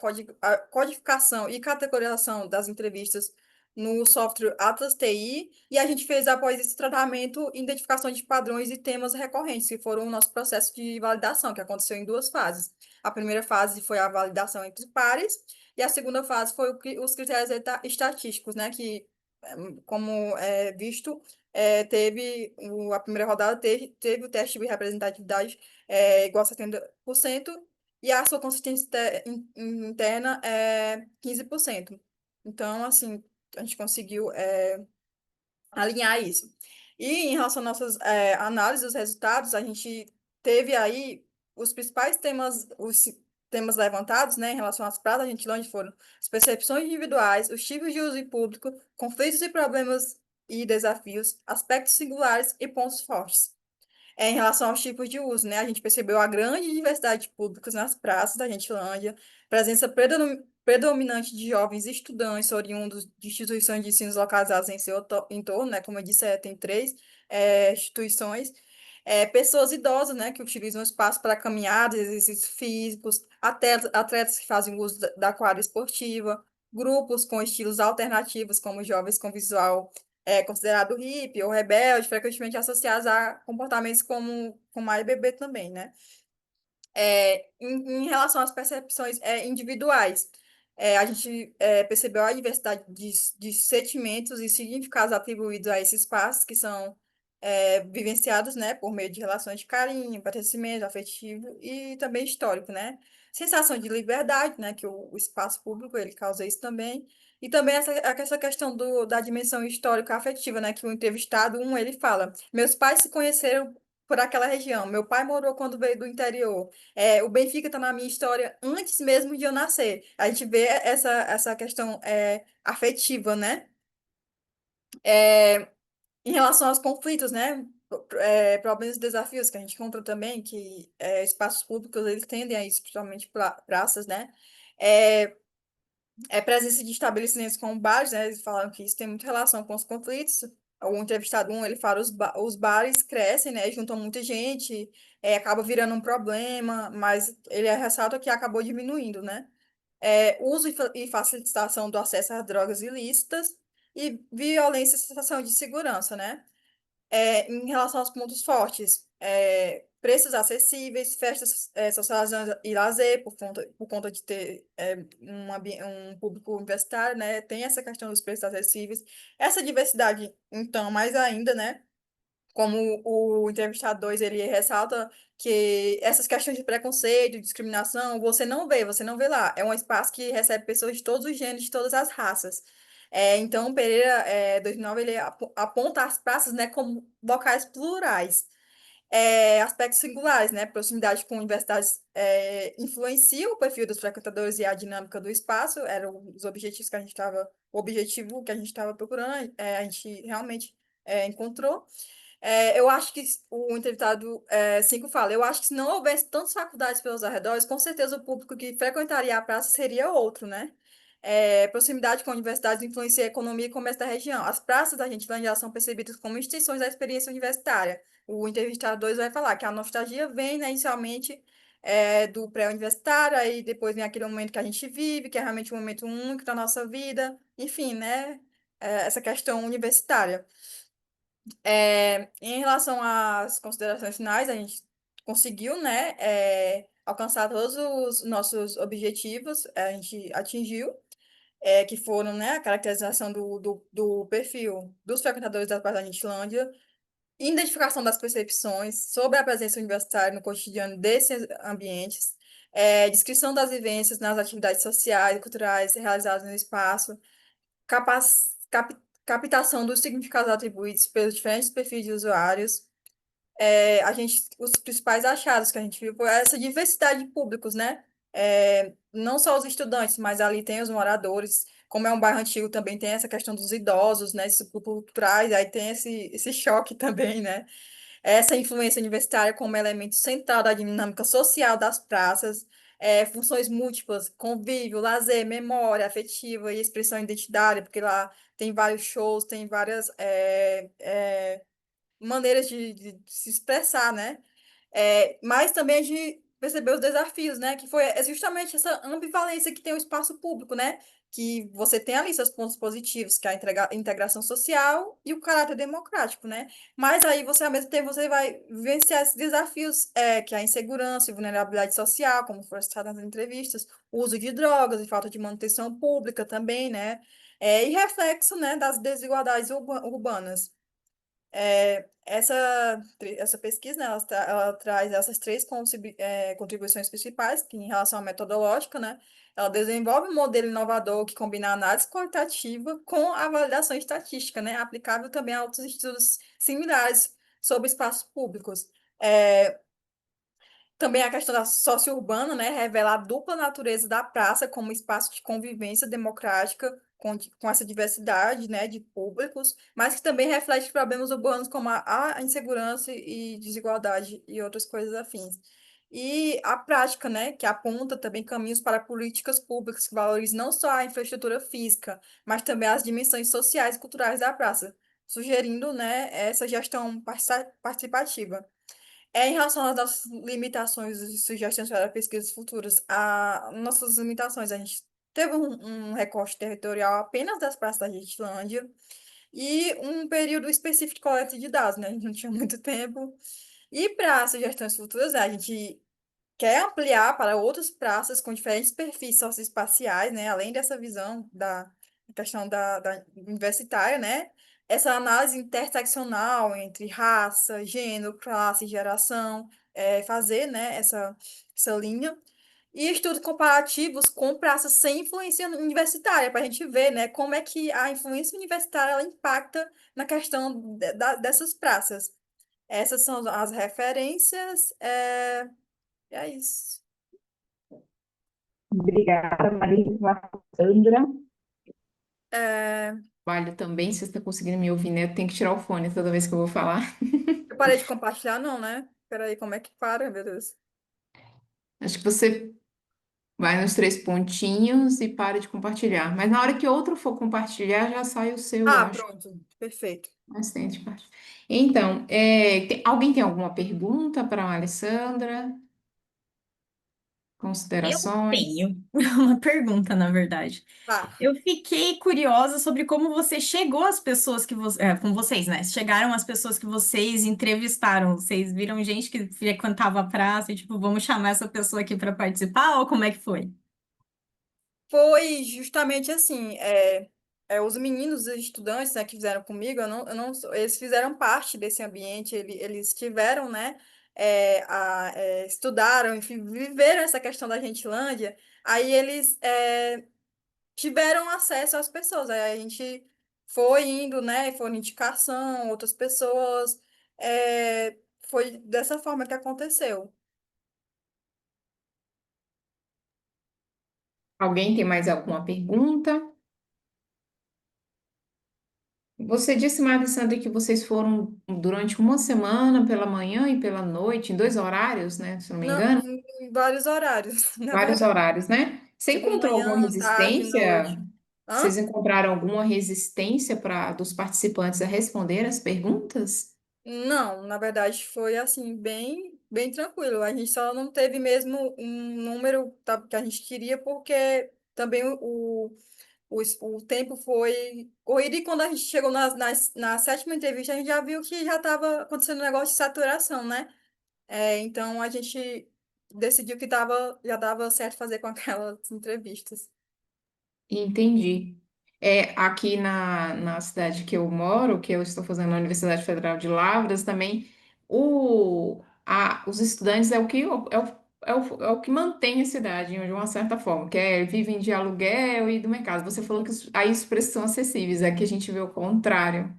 codificação e categorização das entrevistas no software Atlas TI, e a gente fez, após esse tratamento, identificação de padrões e temas recorrentes, que foram o nosso processo de validação, que aconteceu em duas fases. A primeira fase foi a validação entre pares, e a segunda fase foi os critérios estatísticos, né? Que, como visto, a primeira rodada teve o teste de representatividade igual a 70%, e a sua consistência interna é 15%. Então, assim, a gente conseguiu alinhar isso. E em relação às nossas análises dos resultados, a gente teve aí os principais temas, os temas levantados, né, em relação às pratas da Gentilândia foram as percepções individuais, os tipos de uso em público, conflitos e problemas e desafios, aspectos singulares e pontos fortes. Em relação aos tipos de uso, né? A gente percebeu a grande diversidade de públicos nas praças da Gentilândia, presença predominante de jovens estudantes oriundos de instituições de ensino localizadas em seu entorno, né? Como eu disse, tem três instituições. Pessoas idosas, né? Que utilizam o espaço para caminhadas, exercícios físicos, atletas que fazem uso da quadra esportiva, grupos com estilos alternativos, como jovens com visual considerado hippie ou rebelde, frequentemente associados a comportamentos como a bebê também, né? Em relação às percepções individuais, a gente percebeu a diversidade de sentimentos e significados atribuídos a esses espaços, que são vivenciados, né, por meio de relações de carinho, pertencimento afetivo e também histórico, né? Sensação de liberdade, né, que o espaço público ele causa isso também. E também essa questão da dimensão histórica afetiva, né, que o entrevistado, ele fala, meus pais se conheceram por aquela região, meu pai morou quando veio do interior, o Benfica está na minha história antes mesmo de eu nascer. A gente vê essa questão afetiva, né? Em relação aos conflitos, né? Problemas e desafios que a gente encontra também, que espaços públicos eles tendem a isso, principalmente praças, né? É, presença de estabelecimentos como bares, né? Eles falaram que isso tem muita relação com os conflitos. O entrevistado, ele fala, os bares crescem, né? Juntam muita gente, acaba virando um problema, mas ele ressalta que acabou diminuindo, né? Uso e facilitação do acesso às drogas ilícitas e violência e sensação de segurança, né? Em relação aos pontos fortes, preços acessíveis, festas, socialização e lazer, por conta de ter um público universitário, né? Tem essa questão dos preços acessíveis. Essa diversidade, então, mais ainda, né? Como o entrevistado 2, ele ressalta que essas questões de preconceito, discriminação, você não vê lá. É um espaço que recebe pessoas de todos os gêneros, de todas as raças. Então, Pereira, 2009, ele aponta as praças, né, como locais plurais. Aspectos singulares, né? Proximidade com universidades influencia o perfil dos frequentadores e a dinâmica do espaço, eram os objetivos que a gente estava, o objetivo que a gente estava procurando, a gente realmente encontrou. Eu acho que o entrevistado 5 fala, eu acho que se não houvesse tantas faculdades pelos arredores, com certeza o público que frequentaria a praça seria outro, né? Proximidade com universidades influencia a economia e comércio da região. As praças da Gentilândia já são percebidas como extensões da experiência universitária. O entrevistado 2 vai falar que a nostalgia vem, né, inicialmente do pré-universitário, aí depois vem aquele momento que a gente vive, que é realmente um momento único da nossa vida, enfim, né? Essa questão universitária. Em relação às considerações finais, a gente conseguiu, né, alcançar todos os nossos objetivos, a gente atingiu, que foram, né, a caracterização do perfil dos frequentadores da Praça da Gentilândia, identificação das percepções sobre a presença universitária no cotidiano desses ambientes, descrição das vivências nas atividades sociais e culturais realizadas no espaço, capac, cap- captação dos significados atribuídos pelos diferentes perfis de usuários. Os principais achados que a gente viu foi essa diversidade de públicos, né? Não só os estudantes, mas ali tem os moradores. Como é um bairro antigo, também tem essa questão dos idosos, né? Esse público traz, aí tem esse choque também, né? Essa influência universitária como elemento central da dinâmica social das praças, funções múltiplas, convívio, lazer, memória afetiva e expressão identitária, porque lá tem vários shows, tem várias maneiras de se expressar, né? Mas também a gente percebeu os desafios, né? Que foi justamente essa ambivalência que tem o espaço público, né? Que você tem ali seus pontos positivos, que é a integração social e o caráter democrático, né? Mas aí você, ao mesmo tempo, você vai vivenciar esses desafios, que é a insegurança e vulnerabilidade social, como foi citado nas entrevistas, o uso de drogas e falta de manutenção pública também, né? E reflexo, né, das desigualdades urbanas. Essa pesquisa, né, ela traz essas três contribuições principais, que em relação à metodológica, né, ela desenvolve um modelo inovador que combina a análise quantitativa com a validação estatística, né, aplicável também a outros estudos similares sobre espaços públicos. É, Também a questão da socio-urbana, né, revela a dupla natureza da praça como espaço de convivência democrática com essa diversidade, né, de públicos, mas que também reflete problemas urbanos como a insegurança e desigualdade e outras coisas afins. E a prática, né, que aponta também caminhos para políticas públicas que valorizem não só a infraestrutura física, mas também as dimensões sociais e culturais da praça, sugerindo, né, essa gestão participativa. Em relação às nossas limitações e sugestões para pesquisas futuras, nossas limitações, a gente teve um recorte territorial apenas das praças da Gentilândia e um período específico de coleta de dados, né? A gente não tinha muito tempo. E para sugestões futuras, a gente quer ampliar para outras praças com diferentes perfis socioespaciais, né? Além dessa visão da questão da universitária, né? Essa análise interseccional entre raça, gênero, classe, geração, fazer, né? Essa linha. E estudos comparativos com praças sem influência universitária, para a gente ver, né, como é que a influência universitária ela impacta na questão dessas praças. Essas são as referências. É isso. Obrigada, Marisa, Sandra. É, Vale também, se você está conseguindo me ouvir, né? Eu tenho que tirar o fone toda vez que eu vou falar. eu parei de compartilhar, não, né? Peraí, como é que para, meu Deus? Acho que você vai nos três pontinhos e para de compartilhar. Mas na hora que outro for compartilhar, já sai o seu, eu Ah, acho. pronto. Perfeito. Mas tente compartilhar. Então, alguém tem alguma pergunta para a Alessandra? Eu Considerações? tenho uma pergunta, na verdade. Tá. Eu fiquei curiosa sobre como você chegou às pessoas que você, com vocês, né? Chegaram as pessoas que vocês entrevistaram. Vocês viram gente que frequentava a praça e, tipo, vamos chamar essa pessoa aqui para participar? Ou como é que foi? Foi justamente assim, os meninos, os estudantes, né, que fizeram comigo, eles fizeram parte desse ambiente, eles tiveram, né, estudaram, enfim, viveram essa questão da Gentilândia, aí eles tiveram acesso às pessoas, aí a gente foi indo, né, foi indicação, outras pessoas, foi dessa forma que aconteceu. Alguém tem mais alguma pergunta? Você disse, Maria Sandra, que vocês foram durante uma semana, pela manhã e pela noite, em dois horários, né? Se não me Não, engano, em vários horários, na vários verdade. horários, né? Você Tipo, encontrou alguma manhã, tarde, resistência? noite. Vocês Hã? encontraram alguma resistência dos participantes a responder as perguntas? Não, na verdade foi assim, bem tranquilo. A gente só não teve mesmo um número que a gente queria, porque também o tempo foi corrido. E quando a gente chegou na sétima entrevista, a gente já viu que já estava acontecendo um negócio de saturação, né? Então a gente decidiu que já dava certo fazer com aquelas entrevistas. Entendi. Aqui na cidade que eu moro, que eu estou fazendo na Universidade Federal de Lavras, também os estudantes é o é o que mantém a cidade, de uma certa forma, que é vivem de aluguel e do mercado. Você falou que aí os preços são acessíveis, aqui a gente vê o contrário.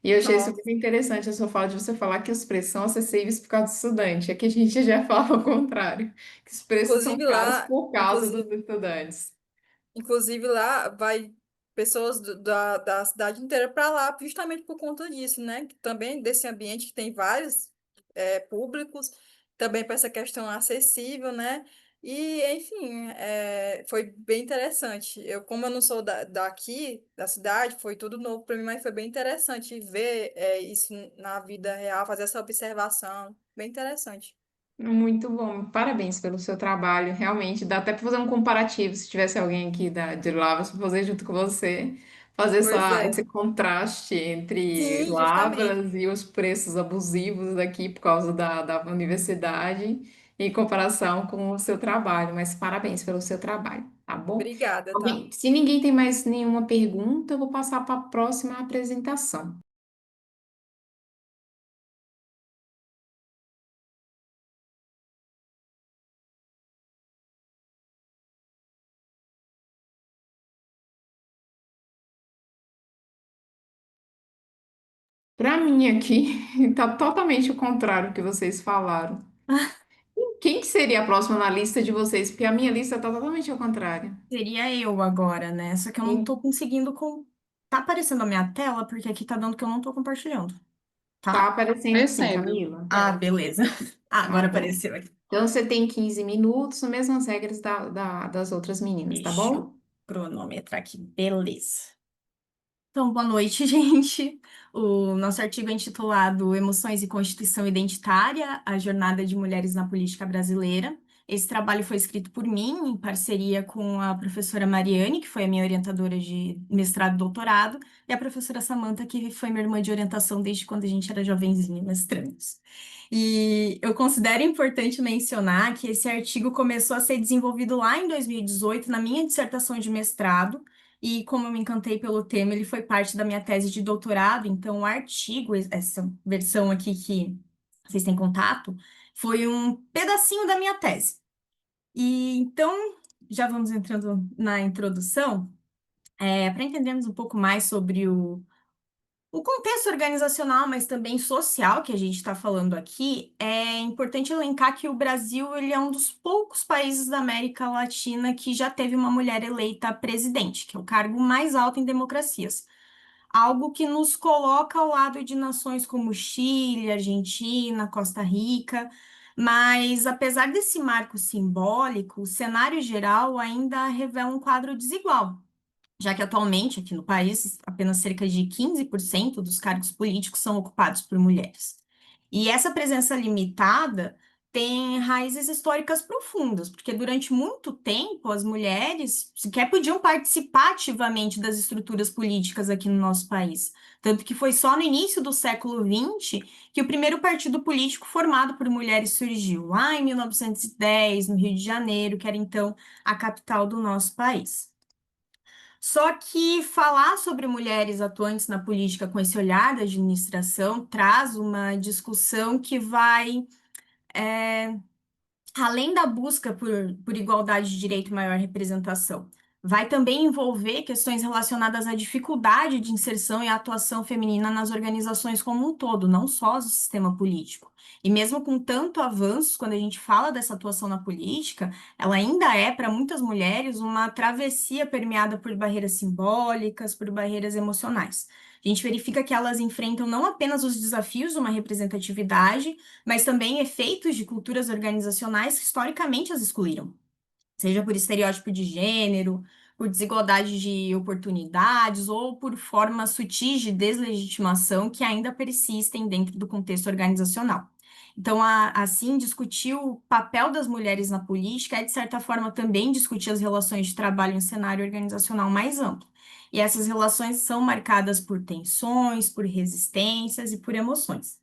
E eu achei Nossa, super interessante a sua fala de você falar que os preços são acessíveis por causa do estudante. Aqui a gente já fala o contrário, que os preços são inclusive caros lá, por causa dos inclusive estudantes. Inclusive lá vai pessoas da cidade inteira para lá, justamente por conta disso, né? Também desse ambiente que tem vários públicos, também para essa questão acessível, né? E, enfim, foi bem interessante. Como eu não sou daqui, da cidade, foi tudo novo para mim, mas foi bem interessante ver isso na vida real, fazer essa observação. Bem interessante. Muito bom, parabéns pelo seu trabalho, realmente. Dá até para fazer um comparativo, se tivesse alguém aqui de Lavras para fazer junto com você, fazer Pois esse é. contraste entre Sim, justamente. Lavras e os preços abusivos daqui por causa da universidade, em comparação com o seu trabalho. Mas parabéns pelo seu trabalho, tá bom? Obrigada, tá? Se ninguém tem mais nenhuma pergunta, eu vou passar para a próxima apresentação. Para mim aqui, está totalmente o contrário do que vocês falaram. Quem que seria a próxima na lista de vocês? Porque a minha lista está totalmente ao contrário. Seria eu agora, né? Só que eu não tô Quem conseguindo com. Tá aparecendo a minha tela, porque aqui tá dando que eu não tô compartilhando, tá tá? aparecendo sim, Descendo. Camila? Ah, beleza. Ah, Tá agora bom. apareceu aqui. Então você tem 15 minutos, as mesmas regras das outras meninas, tá Deixa bom? eu cronometrar aqui. Beleza. Então, boa noite, gente. O nosso artigo é intitulado Emoções e Constituição Identitária, a Jornada de Mulheres na Política Brasileira. Esse trabalho foi escrito por mim, em parceria com a professora Mariane, que foi a minha orientadora de mestrado e doutorado, e a professora Samantha, que foi minha irmã de orientação desde quando a gente era jovenzinha, mestrandos. E eu considero importante mencionar que esse artigo começou a ser desenvolvido lá em 2018, na minha dissertação de mestrado, e como eu me encantei pelo tema, ele foi parte da minha tese de doutorado, então o artigo, essa versão aqui que vocês têm contato, foi um pedacinho da minha tese. E então, já vamos entrando na introdução, para entendermos um pouco mais sobre o contexto organizacional, mas também social que a gente está falando aqui, é importante elencar que o Brasil ele é um dos poucos países da América Latina que já teve uma mulher eleita presidente, que é o cargo mais alto em democracias. Algo que nos coloca ao lado de nações como Chile, Argentina, Costa Rica. Mas, apesar desse marco simbólico, o cenário geral ainda revela um quadro desigual, já que atualmente aqui no país apenas cerca de 15% dos cargos políticos são ocupados por mulheres. E essa presença limitada tem raízes históricas profundas, porque durante muito tempo as mulheres sequer podiam participar ativamente das estruturas políticas aqui no nosso país. Tanto que foi só no início do século XX que o primeiro partido político formado por mulheres surgiu, lá em 1910, no Rio de Janeiro, que era então a capital do nosso país. Só que falar sobre mulheres atuantes na política com esse olhar da administração traz uma discussão que vai além da busca por igualdade de direito e maior representação, vai também envolver questões relacionadas à dificuldade de inserção e atuação feminina nas organizações como um todo, não só do sistema político. E mesmo com tanto avanço, quando a gente fala dessa atuação na política, ela ainda é, para muitas mulheres, uma travessia permeada por barreiras simbólicas, por barreiras emocionais. A gente verifica que elas enfrentam não apenas os desafios de uma representatividade, mas também efeitos de culturas organizacionais que historicamente as excluíram, seja por estereótipo de gênero, por desigualdade de oportunidades ou por formas sutis de deslegitimação que ainda persistem dentro do contexto organizacional. Então, assim, discutir o papel das mulheres na política é, de certa forma, também discutir as relações de trabalho em cenário organizacional mais amplo. E essas relações são marcadas por tensões, por resistências e por emoções.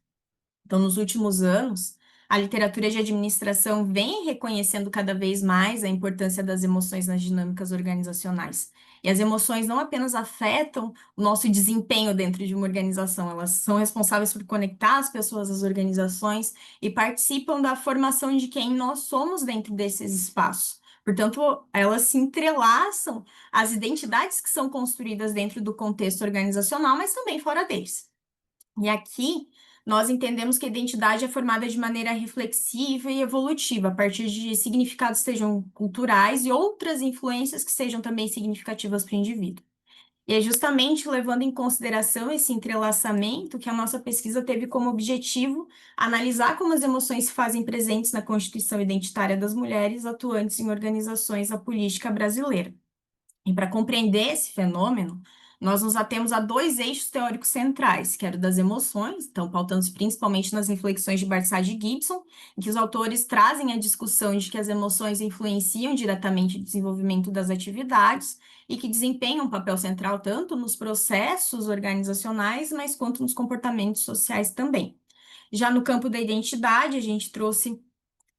Então, nos últimos anos, A literatura de administração vem reconhecendo cada vez mais a importância das emoções nas dinâmicas organizacionais. E as emoções não apenas afetam o nosso desempenho dentro de uma organização, elas são responsáveis por conectar as pessoas às organizações e participam da formação de quem nós somos dentro desses espaços. Portanto, elas se entrelaçam às identidades que são construídas dentro do contexto organizacional, mas também fora deles. E aqui nós entendemos que a identidade é formada de maneira reflexiva e evolutiva, a partir de significados que sejam culturais e outras influências que sejam também significativas para o indivíduo. E é justamente levando em consideração esse entrelaçamento que a nossa pesquisa teve como objetivo analisar como as emoções se fazem presentes na constituição identitária das mulheres atuantes em organizações da política brasileira. E para compreender esse fenômeno, nós nos atemos a dois eixos teóricos centrais, que era o das emoções, então pautando-se principalmente nas reflexões de Barçad e Gibson, em que os autores trazem a discussão de que as emoções influenciam diretamente o desenvolvimento das atividades e que desempenham um papel central tanto nos processos organizacionais, mas quanto nos comportamentos sociais também. Já no campo da identidade, a gente trouxe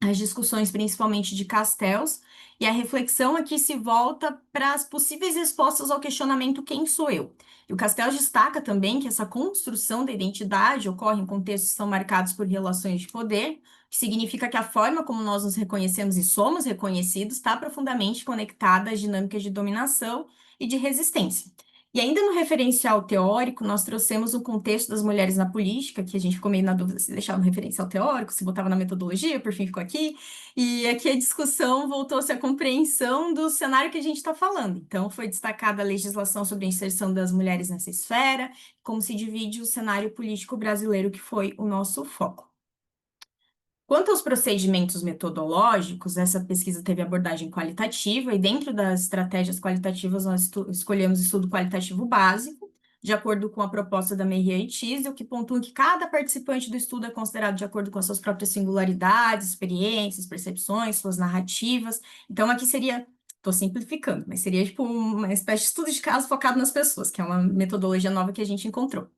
as discussões principalmente de Castells, e a reflexão aqui se volta para as possíveis respostas ao questionamento quem sou eu? E o Castells destaca também que essa construção da identidade ocorre em contextos que são marcados por relações de poder, que significa que a forma como nós nos reconhecemos e somos reconhecidos está profundamente conectada às dinâmicas de dominação e de resistência. E ainda no referencial teórico, nós trouxemos o contexto das mulheres na política, que a gente ficou meio na dúvida se deixava no referencial teórico, se botava na metodologia, por fim ficou aqui. E aqui a discussão voltou-se à compreensão do cenário que a gente está falando. Então, foi destacada a legislação sobre a inserção das mulheres nessa esfera, como se divide o cenário político brasileiro, que foi o nosso foco. Quanto aos procedimentos metodológicos, essa pesquisa teve abordagem qualitativa, e dentro das estratégias qualitativas, nós escolhemos estudo qualitativo básico, de acordo com a proposta da Mejia e Tisdale, que pontua que cada participante do estudo é considerado de acordo com as suas próprias singularidades, experiências, percepções, suas narrativas. Então, aqui seria, estou simplificando, mas seria tipo uma espécie de estudo de caso focado nas pessoas, que é uma metodologia nova que a gente encontrou.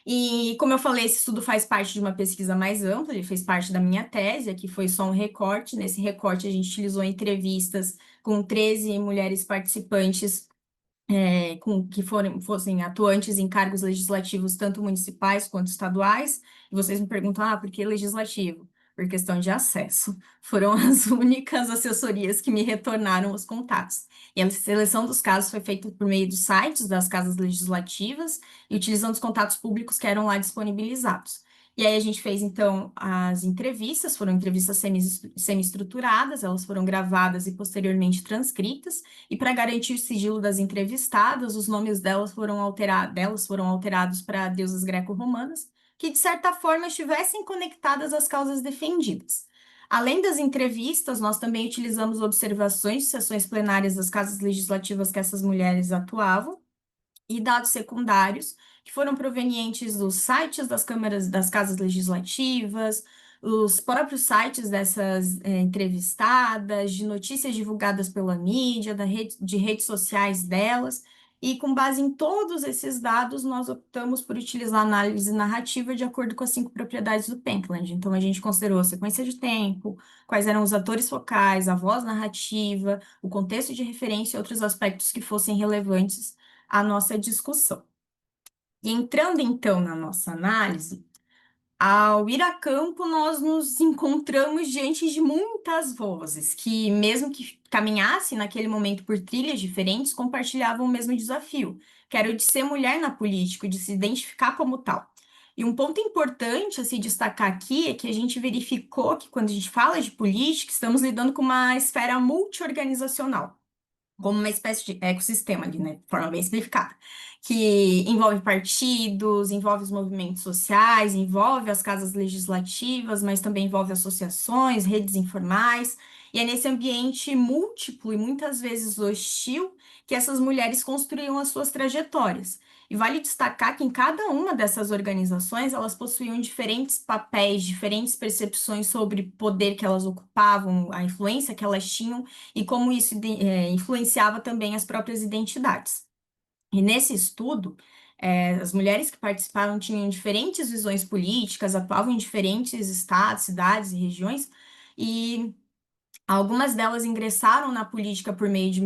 E, como eu falei, esse estudo faz parte de uma pesquisa mais ampla, ele fez parte da minha tese, aqui foi só um recorte. Nesse recorte, a gente utilizou entrevistas com 13 mulheres participantes que fossem atuantes em cargos legislativos, tanto municipais quanto estaduais. E vocês me perguntam, por que legislativo? Por questão de acesso. Foram as únicas assessorias que me retornaram os contatos. E a seleção dos casos foi feita por meio dos sites das casas legislativas e utilizando os contatos públicos que eram lá disponibilizados. E aí a gente fez, então, as entrevistas, foram entrevistas semi-estruturadas, elas foram gravadas e posteriormente transcritas, e para garantir o sigilo das entrevistadas, os nomes delas foram alterados para deusas greco-romanas, que, de certa forma, estivessem conectadas às causas defendidas. Além das entrevistas, nós também utilizamos observações de sessões plenárias das casas legislativas que essas mulheres atuavam, e dados secundários que foram provenientes dos sites das câmaras, das casas legislativas, os próprios sites dessas entrevistadas, de notícias divulgadas pela mídia, de redes sociais delas, e com base em todos esses dados, nós optamos por utilizar a análise narrativa de acordo com as 5 propriedades do Pentland. Então, a gente considerou a sequência de tempo, quais eram os atores focais, a voz narrativa, o contexto de referência e outros aspectos que fossem relevantes à nossa discussão. E entrando, então, na nossa análise, ao ir a campo, nós nos encontramos diante de muitas vozes que, mesmo que caminhassem naquele momento por trilhas diferentes, compartilhavam o mesmo desafio, que era o de ser mulher na política, de se identificar como tal. E um ponto importante a se destacar aqui é que a gente verificou que, quando a gente fala de política, estamos lidando com uma esfera multiorganizacional, como uma espécie de ecossistema ali, né, de forma bem simplificada, que envolve partidos, envolve os movimentos sociais, envolve as casas legislativas, mas também envolve associações, redes informais, e é nesse ambiente múltiplo e muitas vezes hostil que essas mulheres construíam as suas trajetórias. E vale destacar que em cada uma dessas organizações elas possuíam diferentes papéis, diferentes percepções sobre o poder que elas ocupavam, a influência que elas tinham e como isso influenciava também as próprias identidades. E nesse estudo, As mulheres que participavam tinham diferentes visões políticas, atuavam em diferentes estados, cidades e regiões, e algumas delas ingressaram na política por meio de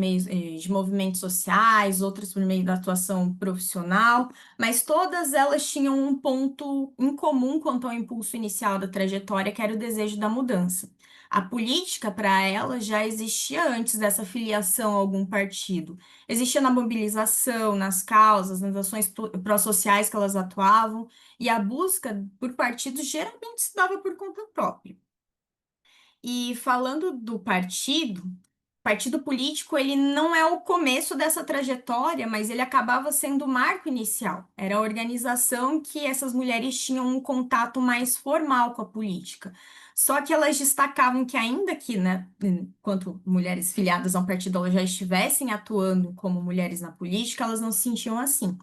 de movimentos sociais, outras por meio da atuação profissional, mas todas elas tinham um ponto em comum quanto ao impulso inicial da trajetória, que era o desejo da mudança. A política, para elas, já existia antes dessa filiação a algum partido. Existia na mobilização, nas causas, nas ações pró-sociais que elas atuavam, e a busca por partidos geralmente se dava por conta própria. E falando do partido político, ele não é o começo dessa trajetória, mas ele acabava sendo o marco inicial. Era a organização que essas mulheres tinham um contato mais formal com a política. Só que elas destacavam que, ainda que, né, enquanto mulheres filiadas a um partido, elas já estivessem atuando como mulheres na política, elas não se sentiam assim.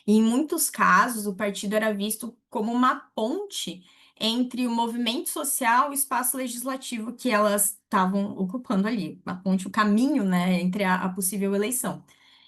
E em muitos casos, o partido era visto como uma ponte entre o movimento social e o espaço legislativo que elas estavam ocupando ali, a ponte, o caminho, né, entre a possível eleição.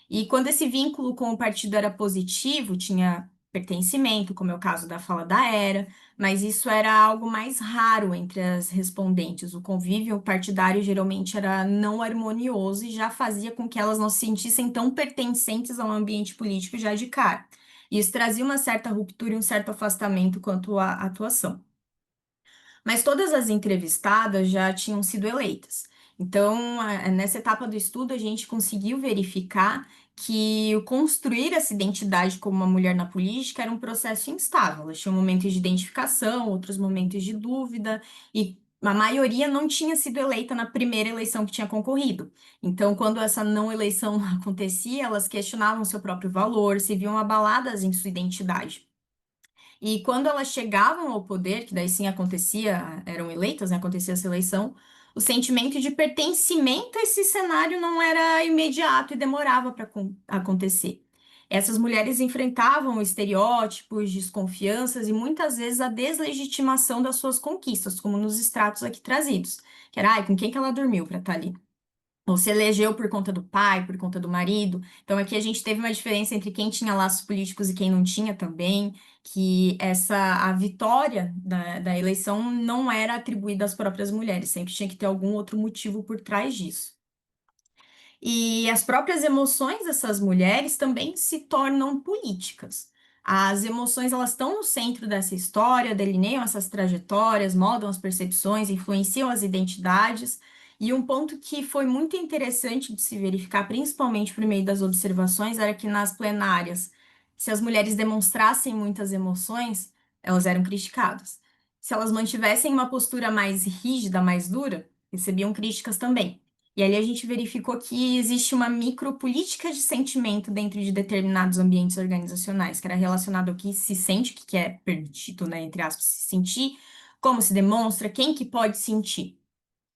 E quando esse vínculo com o partido era positivo, tinha pertencimento, como é o caso da fala da Era, mas isso era algo mais raro entre as respondentes. O convívio partidário geralmente era não harmonioso e já fazia com que elas não se sentissem tão pertencentes ao ambiente político já de cara. Isso trazia uma certa ruptura e um certo afastamento quanto à atuação. Mas todas as entrevistadas já tinham sido eleitas. Então, nessa etapa do estudo, a gente conseguiu verificar que o construir essa identidade como uma mulher na política era um processo instável. Elas tinham momentos de identificação, outros momentos de dúvida, e a maioria não tinha sido eleita na primeira eleição que tinha concorrido. Então, quando essa não eleição acontecia, elas questionavam seu próprio valor, se viam abaladas em sua identidade. E quando elas chegavam ao poder, que daí sim acontecia, eram eleitas, né, acontecia essa eleição, o sentimento de pertencimento a esse cenário não era imediato e demorava para acontecer. Essas mulheres enfrentavam estereótipos, desconfianças e muitas vezes a deslegitimação das suas conquistas, como nos extratos aqui trazidos, que era, ai, com quem que ela dormiu para estar ali? Ou se elegeu por conta do pai, por conta do marido. Então, aqui a gente teve uma diferença entre quem tinha laços políticos e quem não tinha também, que a vitória da eleição não era atribuída às próprias mulheres, sempre tinha que ter algum outro motivo por trás disso. E as próprias emoções dessas mulheres também se tornam políticas. As emoções, elas estão no centro dessa história, delineiam essas trajetórias, moldam as percepções, influenciam as identidades. E um ponto que foi muito interessante de se verificar, principalmente por meio das observações, era que nas plenárias, se as mulheres demonstrassem muitas emoções, elas eram criticadas. Se elas mantivessem uma postura mais rígida, mais dura, recebiam críticas também. E ali a gente verificou que existe uma micropolítica de sentimento dentro de determinados ambientes organizacionais, que era relacionado ao que se sente, que é permitido, né, entre aspas, se sentir, como se demonstra, quem que pode sentir.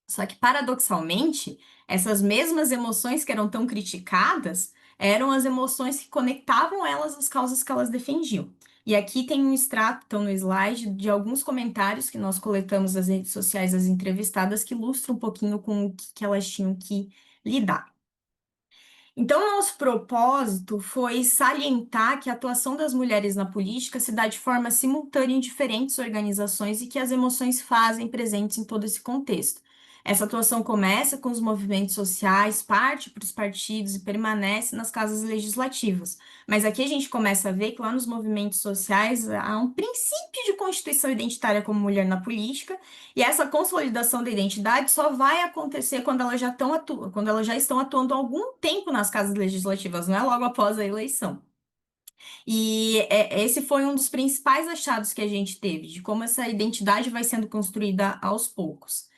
Só que, paradoxalmente, essas mesmas emoções que eram tão criticadas eram as emoções que conectavam elas às causas que elas defendiam. E aqui tem um extrato, então, no slide, de alguns comentários que nós coletamos das redes sociais das entrevistadas que ilustram um pouquinho com o que elas tinham que lidar. Então, nosso propósito foi salientar que a atuação das mulheres na política se dá de forma simultânea em diferentes organizações e que as emoções fazem presentes em todo esse contexto. Essa atuação começa com os movimentos sociais, parte para os partidos e permanece nas casas legislativas. Mas aqui a gente começa a ver que lá nos movimentos sociais há um princípio de constituição identitária como mulher na política, e essa consolidação da identidade só vai acontecer quando elas quando elas já estão atuando há algum tempo nas casas legislativas, não é logo após a eleição. E esse foi um dos principais achados que a gente teve, de como essa identidade vai sendo construída aos poucos.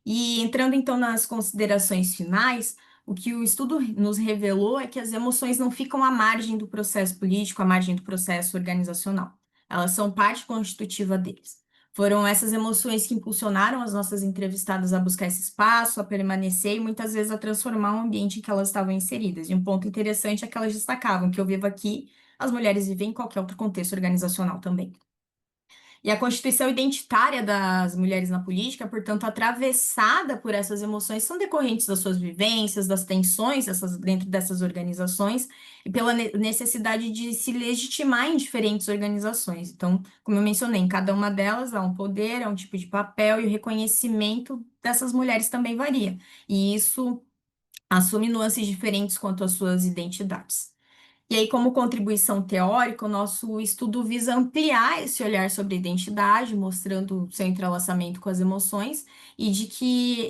E entrando então nas considerações finais, o que o estudo nos revelou é que as emoções não ficam à margem do processo político, à margem do processo organizacional. Elas são parte constitutiva deles. Foram essas emoções que impulsionaram as nossas entrevistadas a buscar esse espaço, a permanecer e muitas vezes a transformar o ambiente em que elas estavam inseridas. E um ponto interessante é que elas destacavam que eu vivo aqui, as mulheres vivem em qualquer outro contexto organizacional também. E a constituição identitária das mulheres na política, portanto, atravessada por essas emoções, são decorrentes das suas vivências, das tensões dentro dessas organizações e pela necessidade de se legitimar em diferentes organizações. Então, como eu mencionei, em cada uma delas há um poder, há um tipo de papel e o reconhecimento dessas mulheres também varia. E isso assume nuances diferentes quanto às suas identidades. E aí, como contribuição teórica, o nosso estudo visa ampliar esse olhar sobre a identidade, mostrando seu entrelaçamento com as emoções e de que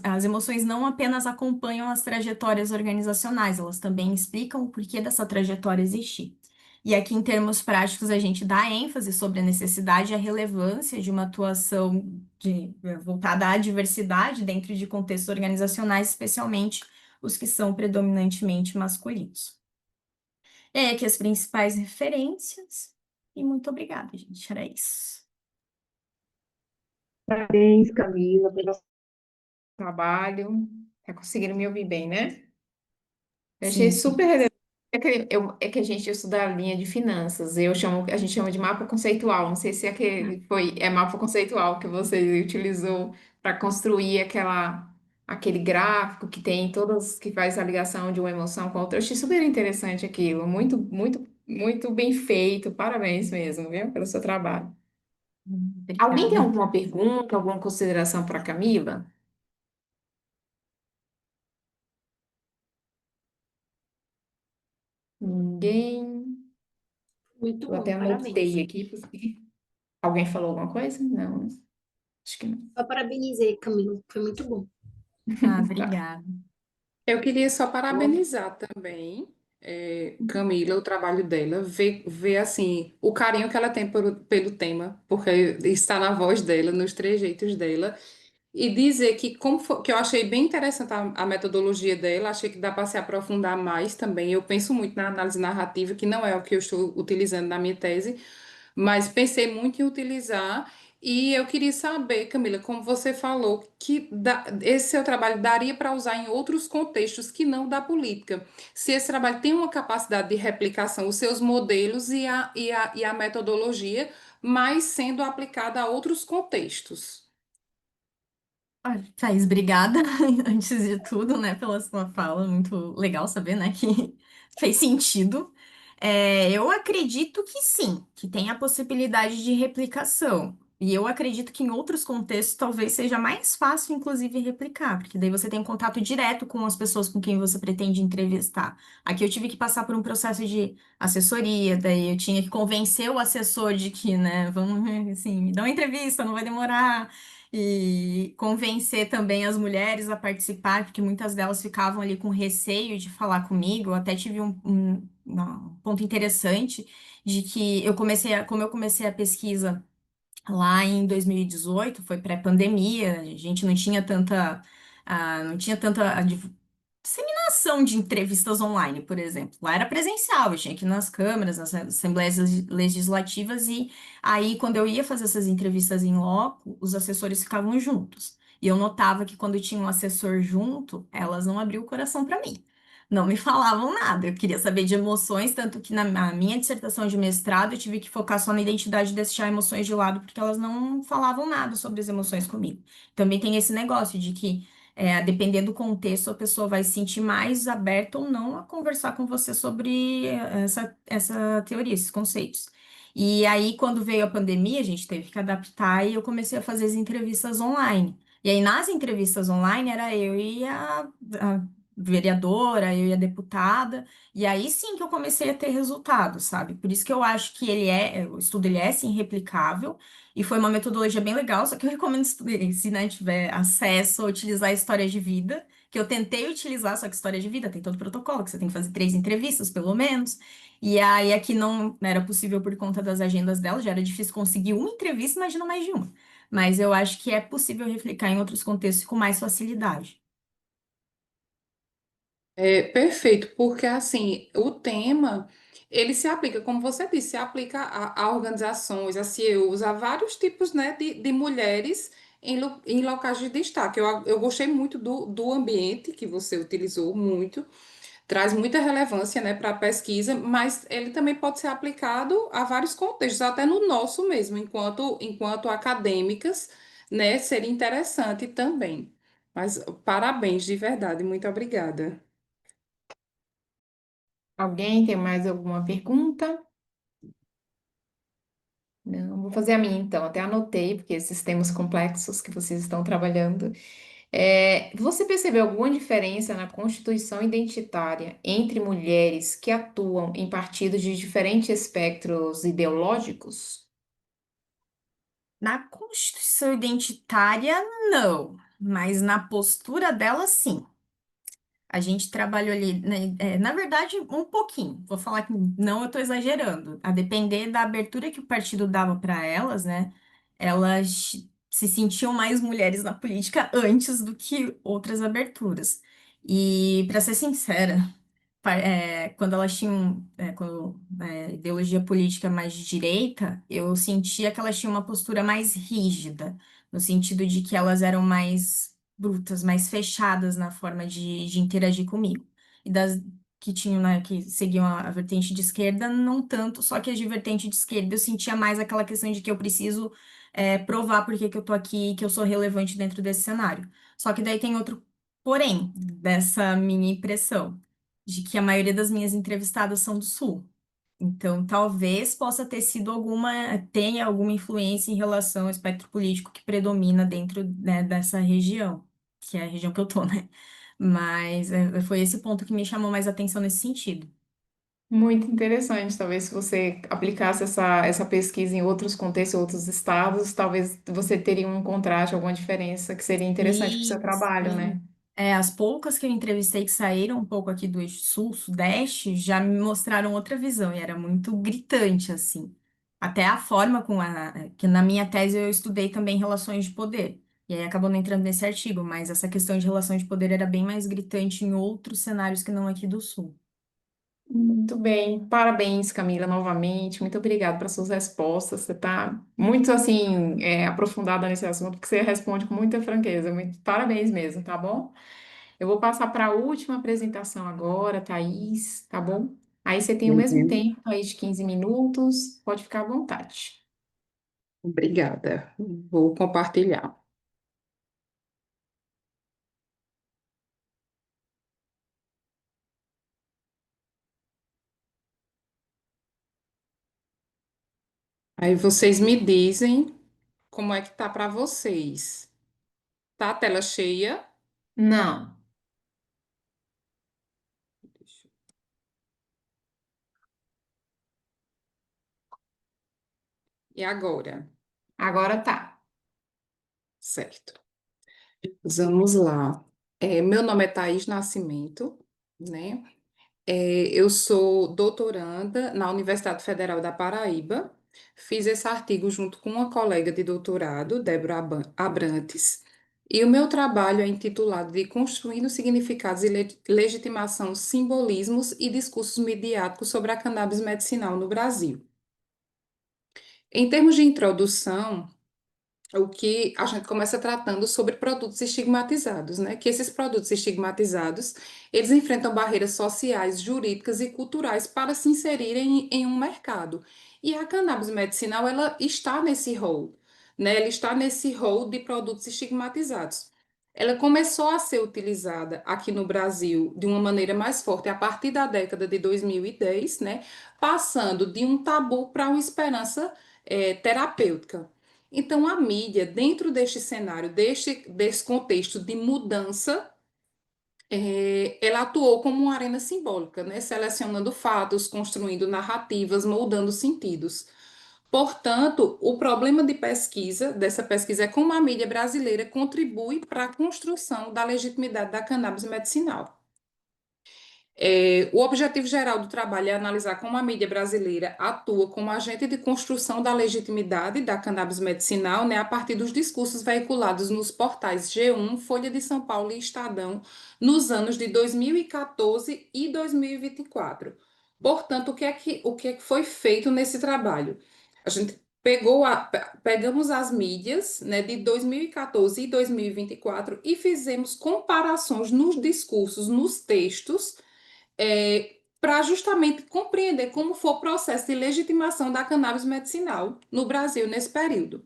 as emoções não apenas acompanham as trajetórias organizacionais, elas também explicam o porquê dessa trajetória existir. E aqui, em termos práticos, a gente dá ênfase sobre a necessidade e a relevância de uma atuação voltada à diversidade dentro de contextos organizacionais, especialmente os que são predominantemente masculinos. É aqui as principais referências. E muito obrigada, gente. Era isso. Parabéns, Camila, pelo Trabalho. Tá conseguindo me ouvir bem, né? Eu achei Sim, super sim. relevante. É que a gente estuda a linha de finanças. A gente chama de mapa conceitual. Não sei se é mapa conceitual que você utilizou para construir aquele gráfico que tem todas, que faz a ligação de uma emoção com a outra. Eu achei super interessante aquilo. Muito, muito, muito bem feito. Parabéns mesmo, viu, pelo seu trabalho. Alguém tem Obrigada. alguma pergunta, alguma consideração para a Camila? Ninguém? Muito Eu bom, até anotei parabéns. aqui, porque alguém falou alguma coisa? Não, acho que não. Só parabenizei, Camila, foi muito bom. Ah, Tá. obrigada. Eu queria só parabenizar também, Camila, o trabalho dela, ver assim, o carinho que ela tem pelo tema, porque está na voz dela, nos trejeitos dela, e dizer que, que eu achei bem interessante a metodologia dela, achei que dá para se aprofundar mais também. Eu penso muito na análise narrativa, que não é o que eu estou utilizando na minha tese, mas pensei muito em utilizar. E eu queria saber, Camila, como você falou, que esse seu trabalho daria para usar em outros contextos que não da política. Se esse trabalho tem uma capacidade de replicação, os seus modelos e a metodologia, mas sendo aplicada a outros contextos. Ah, Thaís, obrigada, antes de tudo, né, pela sua fala. Muito legal saber, né, que fez sentido. Eu acredito que sim, que tem a possibilidade de replicação. E eu acredito que em outros contextos talvez seja mais fácil, inclusive, replicar, porque daí você tem contato direto com as pessoas com quem você pretende entrevistar. Aqui eu tive que passar por um processo de assessoria, daí eu tinha que convencer o assessor de que, né, vamos, assim, me dá uma entrevista, não vai demorar e convencer também as mulheres a participar, porque muitas delas ficavam ali com receio de falar comigo. Eu até tive um ponto interessante de que como eu comecei a pesquisa lá em 2018, foi pré-pandemia, a gente não tinha tanta disseminação de entrevistas online, por exemplo. Lá era presencial, eu tinha que ir nas câmaras, nas assembleias legislativas, e aí, quando eu ia fazer essas entrevistas em loco, os assessores ficavam juntos. E eu notava que quando tinha um assessor junto, elas não abriam o coração para mim. Não me falavam nada. Eu queria saber de emoções, tanto que na minha dissertação de mestrado eu tive que focar só na identidade e deixar emoções de lado, porque elas não falavam nada sobre as emoções comigo. Também tem esse negócio de que a depender do contexto, a pessoa vai se sentir mais aberta ou não a conversar com você sobre essa teoria, esses conceitos. E aí, quando veio a pandemia, a gente teve que adaptar e eu comecei a fazer as entrevistas online. E aí, nas entrevistas online, era eu e a vereadora, eu e a deputada, e aí sim que eu comecei a ter resultados, sabe? Por isso que eu acho que o estudo ele é sim replicável, e foi uma metodologia bem legal, só que eu recomendo, se né, tiver acesso, a utilizar a história de vida, que eu tentei utilizar, só que história de vida tem todo o protocolo, que você tem que fazer 3 entrevistas, pelo menos. E aí aqui não era possível por conta das agendas dela, já era difícil conseguir uma entrevista, imagina mais de uma. Mas eu acho que é possível replicar em outros contextos com mais facilidade. É perfeito, porque assim, o tema, ele se aplica, como você disse, se aplica a organizações, a CEOs, a vários tipos, né, de mulheres em locais de destaque. Eu gostei muito do ambiente que você utilizou, muito. traz muita relevância, né, para a pesquisa, mas ele também pode ser aplicado a vários contextos, até no nosso mesmo, enquanto acadêmicas, né, seria interessante também. Mas parabéns, de verdade, muito obrigada. Alguém tem mais alguma pergunta? Não, vou fazer a minha então. Até anotei, porque esses temas complexos que vocês estão trabalhando. Você percebeu alguma diferença na constituição identitária entre mulheres que atuam em partidos de diferentes espectros ideológicos? Na constituição identitária, não, mas na postura dela, sim. A gente trabalhou ali, né, na verdade, um pouquinho. Vou falar que não, eu estou exagerando. A depender da abertura que o partido dava para elas, né? Elas se sentiam mais mulheres na política antes do que outras aberturas. E, para ser sincera, quando elas tinham ideologia política mais de direita, eu sentia que elas tinham uma postura mais rígida, no sentido de que elas eram mais brutas, mais fechadas na forma de interagir comigo. E das que tinham, né, que seguiam a vertente de esquerda, não tanto, só que as de vertente de esquerda eu sentia mais aquela questão de que eu preciso provar por que que eu tô aqui, que eu sou relevante dentro desse cenário. Só que daí tem outro porém dessa minha impressão de que a maioria das minhas entrevistadas são do Sul. Então, talvez possa ter sido tenha alguma influência em relação ao espectro político que predomina dentro, né, dessa região, que é a região que eu tô, né? Mas foi esse ponto que me chamou mais atenção nesse sentido. Muito interessante. Talvez se você aplicasse essa pesquisa em outros contextos, outros estados, talvez você teria um contraste, alguma diferença que seria interessante para o seu Isso. trabalho, né? As poucas que eu entrevistei que saíram um pouco aqui do eixo sul, sudeste, já me mostraram outra visão e era muito gritante, assim. Até a forma que na minha tese eu estudei também relações de poder. E aí acabou não entrando nesse artigo, mas essa questão de relação de poder era bem mais gritante em outros cenários que não aqui do sul. Muito bem. Parabéns, Camila, novamente. Muito obrigada pelas suas respostas. Você está muito, assim, aprofundada nesse assunto, porque você responde com muita franqueza. Muito parabéns mesmo, tá bom? Eu vou passar para a última apresentação agora, Thaís, tá bom? Aí você tem o mesmo Uhum. tempo aí de 15 minutos, pode ficar à vontade. Obrigada. Vou compartilhar. Aí vocês me dizem como é que tá para vocês. Tá a tela cheia? Não, E agora? agora tá. Certo. Vamos lá. Meu nome é Thaís Nascimento, né? Eu sou doutoranda na Universidade Federal da Paraíba. Fiz esse artigo junto com uma colega de doutorado, Débora Abrantes, e o meu trabalho é intitulado de Construindo Significados e Legitimação, Simbolismos e Discursos Midiáticos sobre a Cannabis Medicinal no Brasil. Em termos de introdução, o que a gente começa tratando sobre produtos estigmatizados, né? Que esses produtos estigmatizados, eles enfrentam barreiras sociais, jurídicas e culturais para se inserirem em um mercado. E a cannabis medicinal, ela está nesse rol, né? Ela está nesse rol de produtos estigmatizados. Ela começou a ser utilizada aqui no Brasil de uma maneira mais forte a partir da década de 2010, né? Passando de um tabu para uma esperança terapêutica. Então, a mídia, dentro deste cenário, desse contexto de mudança, ela atuou como uma arena simbólica, né? Selecionando fatos, construindo narrativas, moldando sentidos. Portanto, o problema dessa pesquisa é como a mídia brasileira contribui para a construção da legitimidade da cannabis medicinal. O objetivo geral do trabalho é analisar como a mídia brasileira atua como agente de construção da legitimidade da cannabis medicinal, né, a partir dos discursos veiculados nos portais G1, Folha de São Paulo e Estadão nos anos de 2014 e 2024. Portanto, o que é que foi feito nesse trabalho? A gente pegamos as mídias, né, de 2014 e 2024 e fizemos comparações nos discursos, nos textos para justamente compreender como foi o processo de legitimação da cannabis medicinal no Brasil nesse período.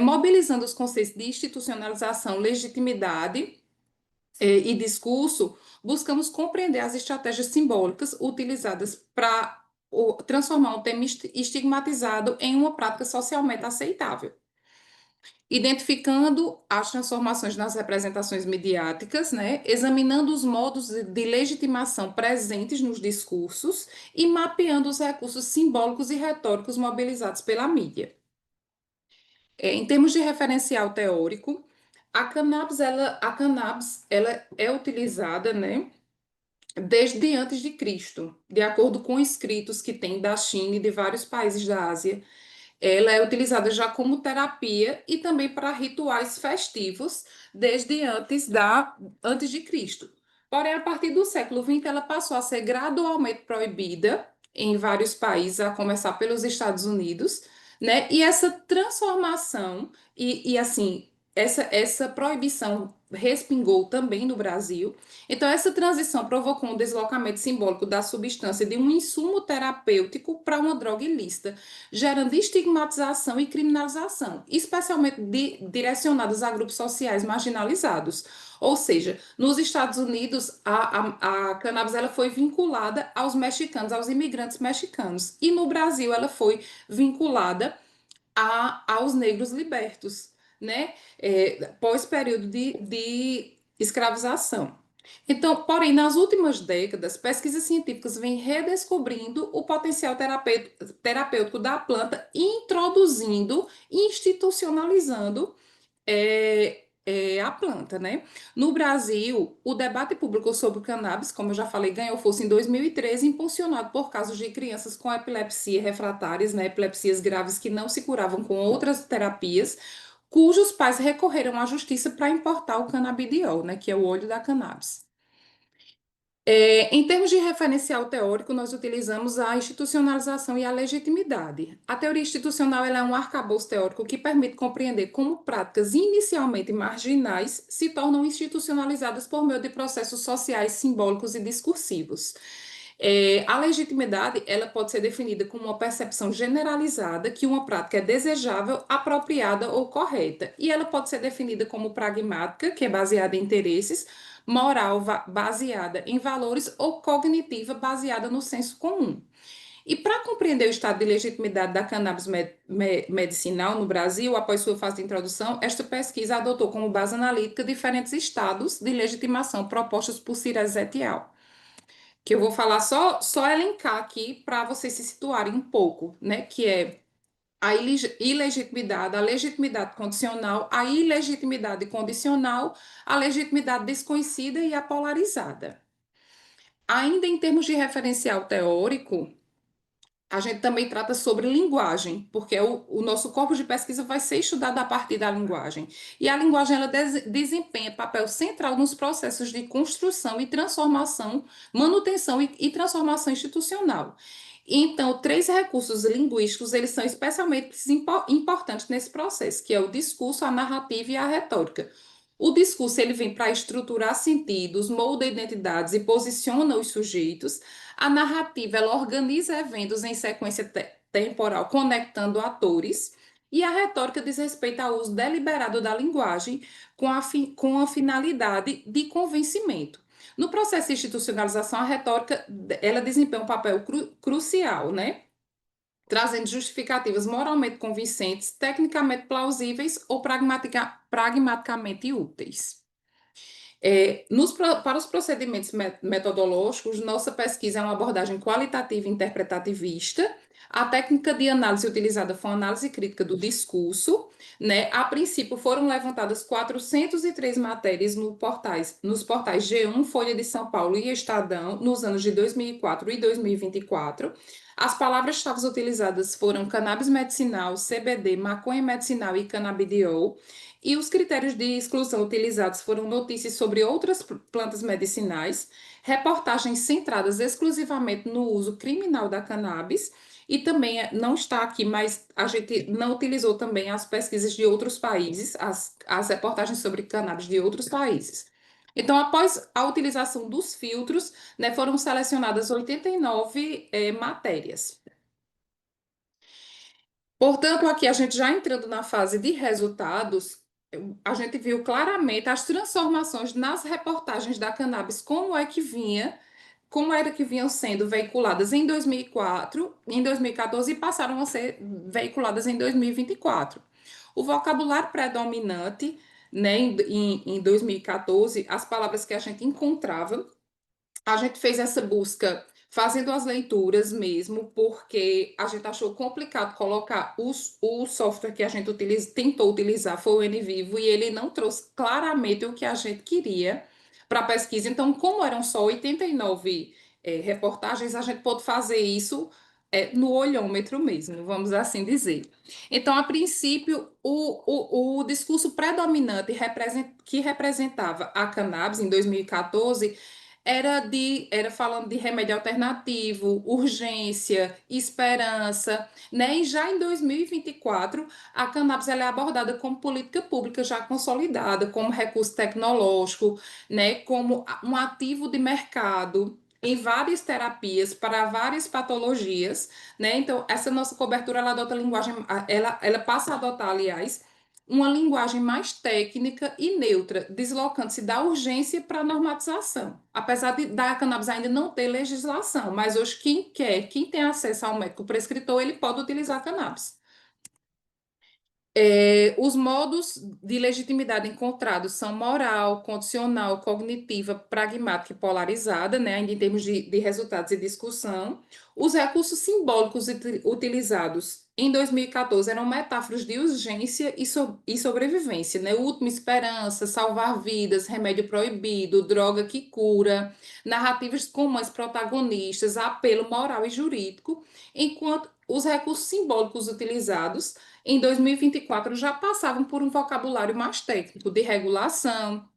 Mobilizando os conceitos de institucionalização, legitimidade e discurso, buscamos compreender as estratégias simbólicas utilizadas para transformar um tema estigmatizado em uma prática socialmente aceitável, identificando as transformações nas representações midiáticas, né, examinando os modos de legitimação presentes nos discursos e mapeando os recursos simbólicos e retóricos mobilizados pela mídia. Em termos de referencial teórico, a cannabis ela é utilizada, né, desde antes de Cristo, de acordo com escritos que tem da China e de vários países da Ásia. Ela é utilizada já como terapia e também para rituais festivos desde antes de Cristo. Porém, a partir do século XX, ela passou a ser gradualmente proibida em vários países, a começar pelos Estados Unidos, né? E essa transformação assim, essa proibição respingou também no Brasil. Então, essa transição provocou um deslocamento simbólico da substância de um insumo terapêutico para uma droga ilícita, gerando estigmatização e criminalização, especialmente direcionadas a grupos sociais marginalizados. Ou seja, nos Estados Unidos, a cannabis ela foi vinculada aos mexicanos, aos imigrantes mexicanos, e no Brasil ela foi vinculada aos negros libertos, né? Pós período de escravização. Então, porém, nas últimas décadas, pesquisas científicas vêm redescobrindo o potencial terapêutico da planta e introduzindo, institucionalizando a planta, né? No Brasil, o debate público sobre o cannabis, como eu já falei, ganhou força em 2013, impulsionado por casos de crianças com epilepsia refratárias, né? Epilepsias graves que não se curavam com outras terapias, cujos pais recorreram à justiça para importar o canabidiol, né? Que é o óleo da cannabis. Em termos de referencial teórico, nós utilizamos a institucionalização e a legitimidade. A teoria institucional ela é um arcabouço teórico que permite compreender como práticas inicialmente marginais se tornam institucionalizadas por meio de processos sociais, simbólicos e discursivos. A legitimidade ela pode ser definida como uma percepção generalizada que uma prática é desejável, apropriada ou correta. E ela pode ser definida como pragmática, que é baseada em interesses, moral baseada em valores ou cognitiva baseada no senso comum. E para compreender o estado de legitimidade da cannabis medicinal no Brasil, após sua fase de introdução, esta pesquisa adotou como base analítica diferentes estados de legitimação propostos por Cires et al., que eu vou falar só elencar aqui para vocês se situarem um pouco, né? Que é a ilegitimidade, a legitimidade condicional, a ilegitimidade condicional, a legitimidade desconhecida e a polarizada. Ainda em termos de referencial teórico, a gente também trata sobre linguagem, porque o nosso corpo de pesquisa vai ser estudado a partir da linguagem. E a linguagem ela desempenha papel central nos processos de construção e transformação, manutenção e transformação institucional. Então, três recursos linguísticos, eles são especialmente importantes nesse processo, que é o discurso, a narrativa e a retórica. O discurso ele vem para estruturar sentidos, molda identidades e posiciona os sujeitos. A narrativa ela organiza eventos em sequência temporal, conectando atores. E a retórica diz respeito ao uso deliberado da linguagem com a finalidade de convencimento. No processo de institucionalização, a retórica ela desempenha um papel crucial, né? Trazendo justificativas moralmente convincentes, tecnicamente plausíveis ou pragmaticamente úteis. Para os procedimentos metodológicos, nossa pesquisa é uma abordagem qualitativa e interpretativista. A técnica de análise utilizada foi uma análise crítica do discurso, né? A princípio, foram levantadas 403 matérias nos portais G1, Folha de São Paulo e Estadão, nos anos de 2004 e 2024. As palavras-chave utilizadas foram cannabis medicinal, CBD, maconha medicinal e canabidiol. E os critérios de exclusão utilizados foram notícias sobre outras plantas medicinais, reportagens centradas exclusivamente no uso criminal da cannabis, e também não está aqui, mas a gente não utilizou também as pesquisas de outros países, as reportagens sobre cannabis de outros países. Então, após a utilização dos filtros, né, foram selecionadas 89 matérias. Portanto, aqui a gente já entrando na fase de resultados, a gente viu claramente as transformações nas reportagens da cannabis, como era que vinham sendo veiculadas em 2004, em 2014 e passaram a ser veiculadas em 2024. O vocabulário predominante, né, em 2014, as palavras que a gente encontrava, a gente fez essa busca fazendo as leituras mesmo, porque a gente achou complicado colocar o software que a gente tentou utilizar, foi o NVivo, e ele não trouxe claramente o que a gente queria para a pesquisa. Então, como eram só 89 reportagens, a gente pôde fazer isso no olhômetro mesmo, vamos assim dizer. Então, a princípio, o discurso predominante que representava a cannabis em 2014 era falando de remédio alternativo, urgência, esperança, né? E já em 2024, a cannabis ela é abordada como política pública já consolidada, como recurso tecnológico, né? Como um ativo de mercado em várias terapias para várias patologias, né? Então, essa nossa cobertura ela adota linguagem, ela passa a adotar, aliás, uma linguagem mais técnica e neutra, deslocando-se da urgência para a normatização. Apesar da cannabis ainda não ter legislação, mas hoje quem tem acesso ao médico prescritor, ele pode utilizar a cannabis. Os modos de legitimidade encontrados são moral, condicional, cognitiva, pragmática e polarizada, né, ainda em termos de resultados e discussão. Os recursos simbólicos utilizados em 2014 eram metáforas de urgência e sobrevivência, né? Última esperança, salvar vidas, remédio proibido, droga que cura, narrativas com mães protagonistas, apelo moral e jurídico, enquanto os recursos simbólicos utilizados em 2024 já passavam por um vocabulário mais técnico de regulação,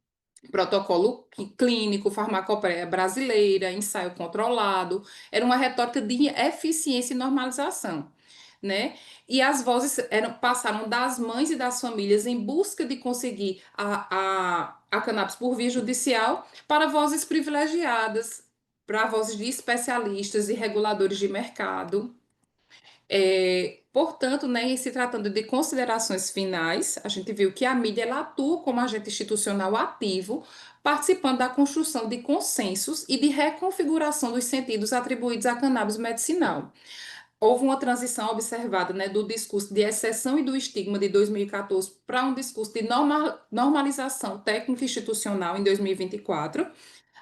protocolo clínico, farmacopeia brasileira, ensaio controlado, era uma retórica de eficiência e normalização, né? E as vozes passaram das mães e das famílias em busca de conseguir a cannabis por via judicial para vozes privilegiadas, para vozes de especialistas e reguladores de mercado. Portanto, né, em se tratando de considerações finais, a gente viu que a mídia ela atua como agente institucional ativo, participando da construção de consensos e de reconfiguração dos sentidos atribuídos à cannabis medicinal. Houve uma transição observada, né, do discurso de exceção e do estigma de 2014 para um discurso de normalização técnica institucional em 2024.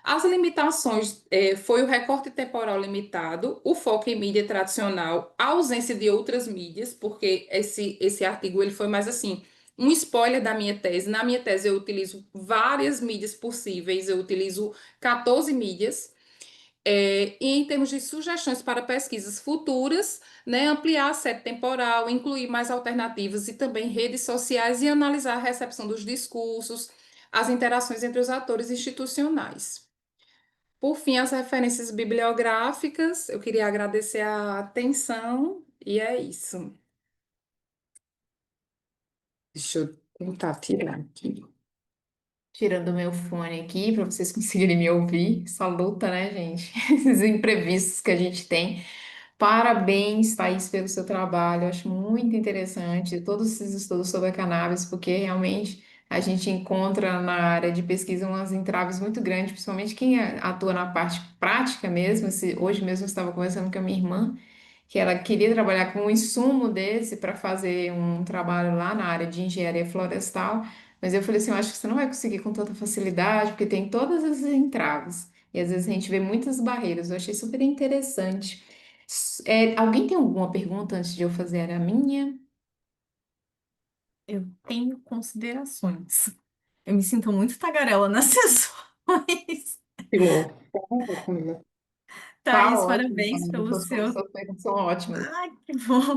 As limitações foi o recorte temporal limitado, o foco em mídia tradicional, a ausência de outras mídias, porque esse artigo ele foi mais assim, um spoiler da minha tese. Na minha tese eu utilizo várias mídias possíveis, eu utilizo 14 mídias, e em termos de sugestões para pesquisas futuras, né, ampliar a sete temporal, incluir mais alternativas e também redes sociais e analisar a recepção dos discursos, as interações entre os atores institucionais. Por fim, as referências bibliográficas, eu queria agradecer a atenção e é isso. Deixa eu tentar tirar aqui. Tirando o meu fone aqui para vocês conseguirem me ouvir. Essa luta, né, gente? Esses imprevistos que a gente tem. Parabéns, Thaís, pelo seu trabalho. Eu acho muito interessante todos esses estudos sobre a cannabis, porque realmente a gente encontra na área de pesquisa umas entraves muito grandes, principalmente quem atua na parte prática mesmo. Hoje mesmo eu estava conversando com a minha irmã, que ela queria trabalhar com um insumo desse para fazer um trabalho lá na área de engenharia florestal, mas eu falei assim, eu acho que você não vai conseguir com tanta facilidade, porque tem todas essas entraves. E às vezes a gente vê muitas barreiras. Eu achei super interessante. Alguém tem alguma pergunta antes de eu fazer a minha? Eu tenho considerações. Eu me sinto muito tagarela nas sessões. Ótimo. Caramba, Camila. Tá Thaís, ótimo, parabéns Camila. pelo seu. Suas perguntas são ótimas. Ai, que bom.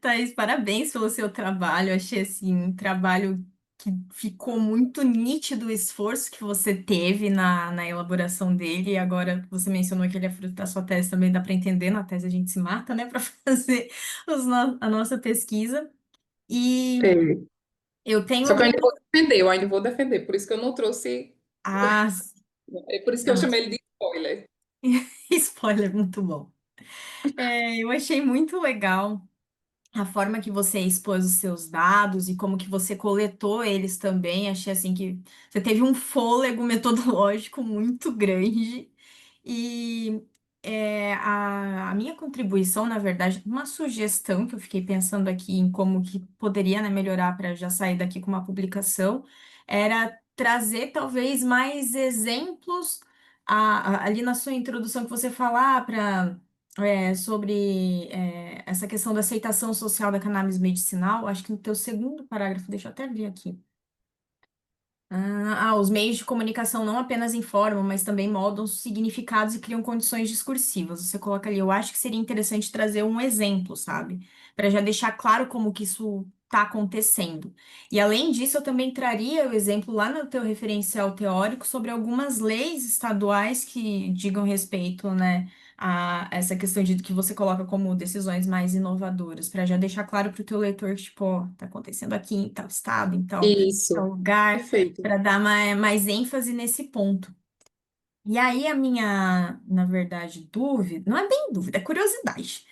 Thaís, parabéns pelo seu trabalho. Achei assim, um trabalho que ficou muito nítido o esforço que você teve na elaboração dele. E agora você mencionou que ele é fruto da sua tese, também dá para entender. Na tese a gente se mata, né, para fazer a nossa pesquisa. E É. eu tenho Só que eu algumas. ainda vou defender, por isso que eu não trouxe Ah, É por isso que eu não. chamei ele de spoiler. Spoiler, muito bom. Eu achei muito legal a forma que você expôs os seus dados e como que você coletou eles também. Achei assim que você teve um fôlego metodológico muito grande. E a minha contribuição, na verdade, uma sugestão que eu fiquei pensando aqui em como que poderia, né, melhorar para já sair daqui com uma publicação, era trazer talvez mais exemplos ali na sua introdução que você falar para sobre essa questão da aceitação social da cannabis medicinal. Acho que no teu segundo parágrafo, deixa eu até ver aqui. Os meios de comunicação não apenas informam, mas também moldam os significados e criam condições discursivas. Você coloca ali, eu acho que seria interessante trazer um exemplo, sabe? Para já deixar claro como que isso está acontecendo. E além disso, eu também traria o exemplo lá no teu referencial teórico sobre algumas leis estaduais que digam respeito, né, a essa questão de que você coloca como decisões mais inovadoras, para já deixar claro para o teu leitor que, tipo, ó, tá acontecendo aqui em tal estado, em tal Isso, lugar perfeito. para dar mais ênfase nesse ponto. E aí a minha, na verdade, dúvida, não é bem dúvida, é curiosidade.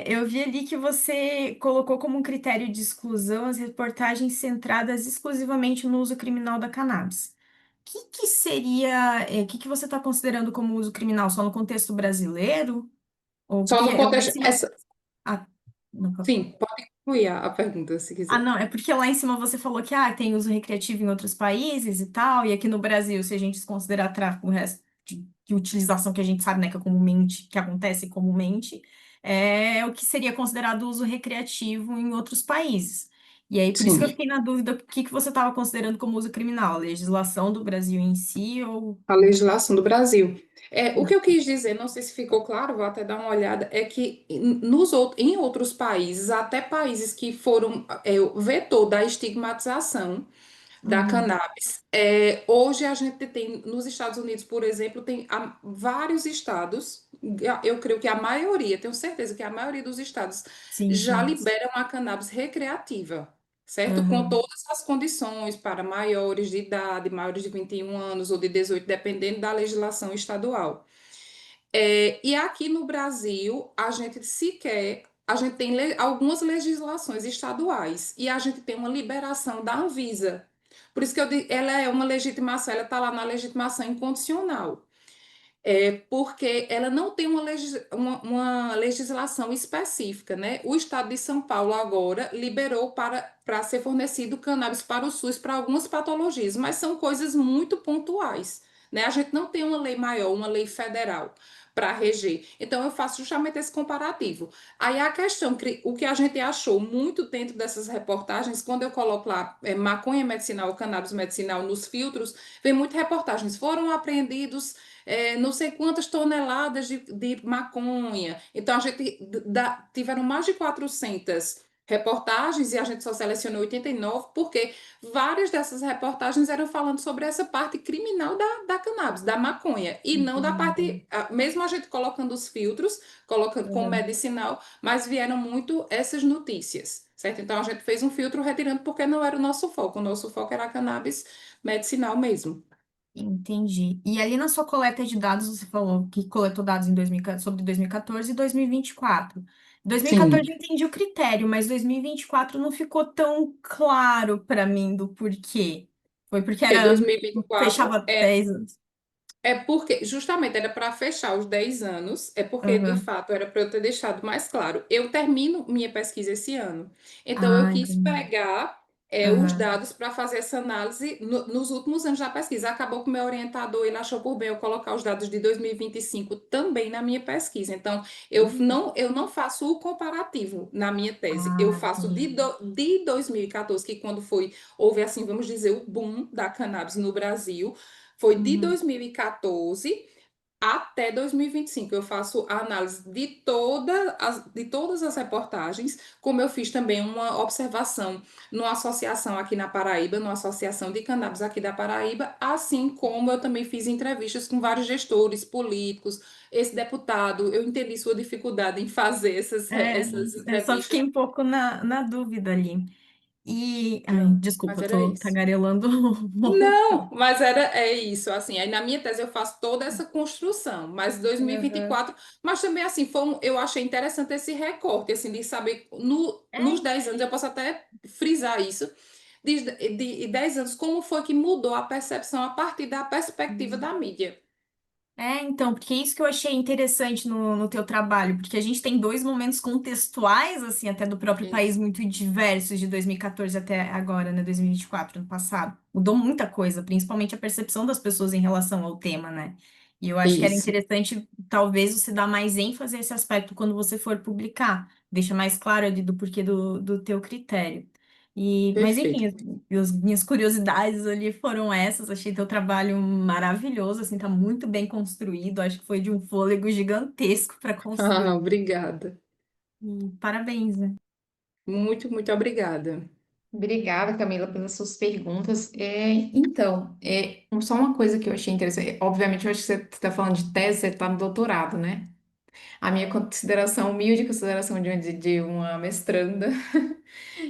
Eu vi ali que você colocou como um critério de exclusão as reportagens centradas exclusivamente no uso criminal da cannabis. O que seria, o que você está considerando como uso criminal? Só no contexto brasileiro? Ou Só porque no lá em contexto. cima. Ah, não, pode falar. Sim, pode concluir a pergunta se Ah, quiser. não, é porque lá em cima você falou que tem uso recreativo em outros países e tal, e aqui no Brasil, se a gente considerar tráfico, o resto de utilização que a gente sabe, né, que é comumente, que acontece comumente, é o que seria considerado uso recreativo em outros países. E aí, por isso que eu Sim. fiquei na dúvida, o que que você estava considerando como uso criminal? A legislação do Brasil em si ou... A legislação do Brasil. O que eu quis dizer, não sei se ficou claro, vou até dar uma olhada, é que em outros países, até países que foram o vetor da estigmatização da Uhum. cannabis, hoje a gente tem, nos Estados Unidos, por exemplo, tem vários estados, eu creio que a maioria, tenho certeza que a maioria dos estados Sim, já sim. liberam a cannabis recreativa, certo? Com Uhum. todas as condições para maiores de idade, maiores de 21 anos ou de 18, dependendo da legislação estadual. E aqui no Brasil, a gente tem algumas legislações estaduais e a gente tem uma liberação da Anvisa. Por isso que ela é uma legitimação, ela está lá na legitimação incondicional. Porque ela não tem uma legislação específica, né? O estado de São Paulo agora liberou para ser fornecido cannabis para o SUS para algumas patologias, mas são coisas muito pontuais, né? A gente não tem uma lei maior, uma lei federal para reger. Então, eu faço justamente esse comparativo. Aí a questão, o que a gente achou muito dentro dessas reportagens, quando eu coloco lá maconha medicinal, cannabis medicinal nos filtros, vem muitas reportagens. Foram apreendidos não sei quantas toneladas de maconha. Então, a gente tiveram mais de 400 reportagens e a gente só selecionou 89 porque várias dessas reportagens eram falando sobre essa parte criminal da cannabis, da maconha, e não da Entendi. parte, mesmo a gente colocando os filtros, colocando como Uhum. medicinal, mas vieram muito essas notícias, certo? Então, a gente fez um filtro retirando porque não era o nosso foco era a cannabis medicinal mesmo. Entendi. E ali na sua coleta de dados, você falou que coletou dados em 2014 sobre 2014 e 2024. 2014 Sim. eu entendi o critério, mas 2024 não ficou tão claro para mim do porquê. Foi porque Porque era 2024 fechava 10 anos. porque justamente era para fechar os 10 anos, porque de Aham. fato era para eu ter deixado mais claro. Eu termino minha pesquisa esse ano, então eu Ah, quis entendi. pegar os Aham. dados para fazer essa análise nos últimos anos da pesquisa. Acabou que o meu orientador ele achou por bem eu colocar os dados de 2025 também na minha pesquisa. Então eu não faço o comparativo na minha tese, eu Ah, faço entendi. de 2014, que quando houve assim, vamos dizer, o boom da cannabis no Brasil. Foi de Uhum. 2014 até 2025. Eu faço a análise de todas as reportagens, como eu fiz também uma observação numa associação aqui na Paraíba, numa associação de cannabis aqui da Paraíba, assim como eu também fiz entrevistas com vários gestores políticos. Esse deputado, eu entendi sua dificuldade em fazer É, essas eu só fiquei entrevistas. um pouco na dúvida ali. E, ai, Pronto, desculpa, mas eu era tô isso. tagarelando um Não, montão. mas é isso, assim, aí na minha tese eu faço toda essa construção, mas Uhum. 2024, mas também assim, eu achei interessante esse recorte, assim, de saber, nos É, 10 anos, eu posso até frisar isso, de 10 anos, como foi que mudou a percepção a partir da perspectiva da mídia. então, porque é isso que eu achei interessante no teu trabalho, porque a gente tem dois momentos contextuais, assim, até do próprio país, Isso, muito diversos, de 2014 até agora, né, 2024, ano passado. Mudou muita coisa, principalmente a percepção das pessoas em relação ao tema, né? E eu acho que era isso, interessante, talvez, você dar mais ênfase a esse aspecto quando você for publicar. Deixa mais claro ali do porquê do teu critério. Mas perfeito. enfim, as minhas curiosidades ali foram essas. Achei teu trabalho maravilhoso, assim, tá muito bem construído. Acho que foi de um fôlego gigantesco para Ah, construir. obrigada. Parabéns, né? Muito, muito obrigada. Obrigada, Camila, pelas suas perguntas. Então, só uma coisa que eu achei interessante. Obviamente, eu acho que você está falando de tese, você está no doutorado, né? A minha consideração, humilde consideração de uma mestranda,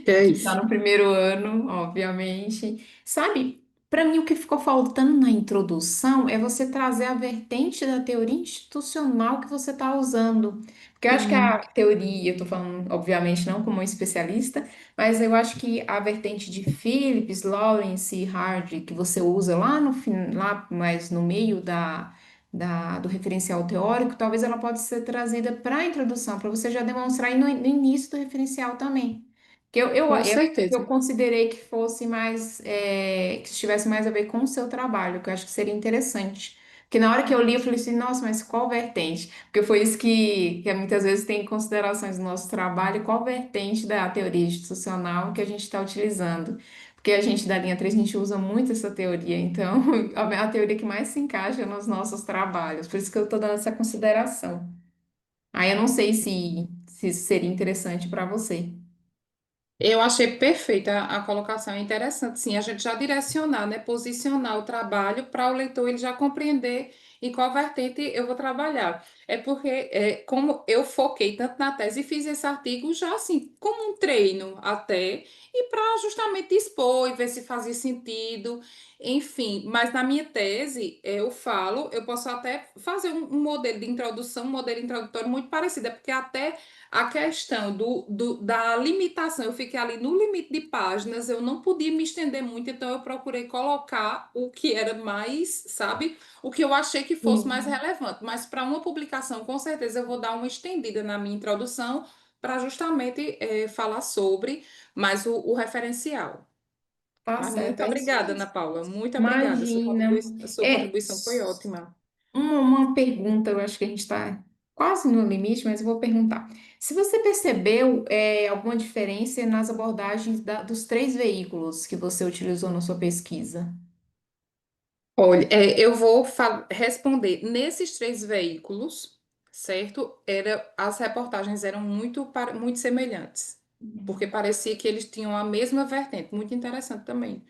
Que é que está isso. no primeiro ano, obviamente. Sabe, para mim o que ficou faltando na introdução é você trazer a vertente da teoria institucional que você está usando. Porque eu acho que a Sim, teoria, eu estou falando, obviamente, não como um especialista, mas eu acho que a vertente de Phillips, Lawrence e Hardy, que você usa lá no fim, lá mais no meio do referencial teórico, talvez ela pode ser trazida para a introdução, para você já demonstrar aí no início do referencial também. Que Com eu certeza. considerei que fosse mais, que estivesse mais a ver com o seu trabalho, que eu acho que seria interessante. Porque na hora que eu li, eu falei assim, nossa, mas qual vertente? Porque foi isso que muitas vezes tem em considerações do nosso trabalho, qual vertente da teoria institucional que a gente está utilizando. Porque a gente da linha 3 a gente usa muito essa teoria, então a teoria que mais se encaixa nos nossos trabalhos. Por isso que eu estou dando essa consideração. Aí eu não sei se isso seria interessante para você. Eu achei perfeita a colocação, é interessante, sim, a gente já direcionar, né, posicionar o trabalho para o leitor ele já compreender em qual vertente eu vou trabalhar. É porque, como eu foquei tanto na tese e fiz esse artigo já assim, como um treino até, e para justamente expor e ver se fazia sentido, enfim. Mas na minha tese, eu posso até fazer um modelo de introdução, um modelo introdutório muito parecido, é porque até a questão da limitação, eu fiquei ali no limite de páginas, eu não podia me estender muito, então eu procurei colocar o que era mais, sabe, o que eu achei que fosse mais sim. relevante. Mas para uma publicação, com certeza, eu vou dar uma estendida na minha introdução para justamente falar sobre mais o referencial. Tá Mas certo, muito é isso obrigada, mesmo. Ana Paula, muito obrigada. Imagina. Sua É contribuição foi ótima. uma pergunta, eu acho que a gente está quase no limite, mas eu vou perguntar. Se você percebeu alguma diferença nas abordagens dos três veículos que você utilizou na sua pesquisa? Olha, eu vou responder nesses três veículos, certo? As reportagens eram muito semelhantes, porque parecia que eles tinham a mesma vertente, muito interessante também.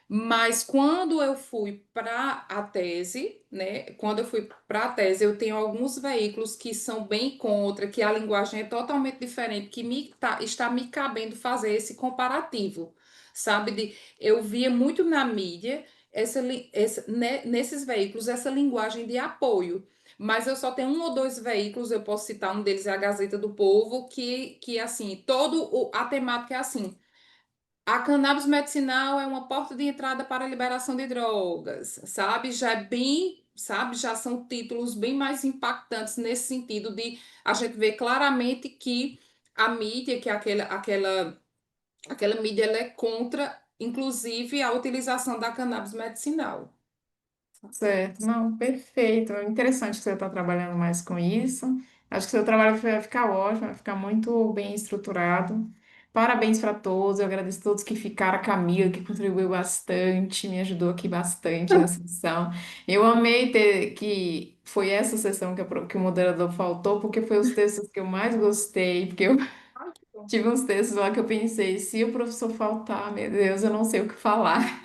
Mas quando eu fui para a tese, né? Quando eu fui para a tese, eu tenho alguns veículos que são bem contra, que a linguagem é totalmente diferente, que está me cabendo fazer esse comparativo, sabe? Eu via muito na mídia nesses veículos essa linguagem de apoio. Mas eu só tenho um ou dois veículos, eu posso citar um deles é a Gazeta do Povo, que assim, a temática é assim. A cannabis medicinal é uma porta de entrada para a liberação de drogas, sabe? Já é bem, sabe? Já são títulos bem mais impactantes nesse sentido de a gente ver claramente que a mídia, que é aquela mídia, ela é contra, inclusive, a utilização da cannabis medicinal. Certo, não, perfeito. É interessante que você está trabalhando mais com isso. Acho que seu trabalho vai ficar ótimo, vai ficar muito bem estruturado. Parabéns para todos, eu agradeço a todos que ficaram, a Camila, que contribuiu bastante, me ajudou aqui bastante na sessão. Eu amei ter que foi essa sessão que o moderador faltou, porque foi os textos que eu mais gostei, porque eu Ai, que bom. tive uns textos lá que eu pensei, se o professor faltar, meu Deus, eu não sei o que falar.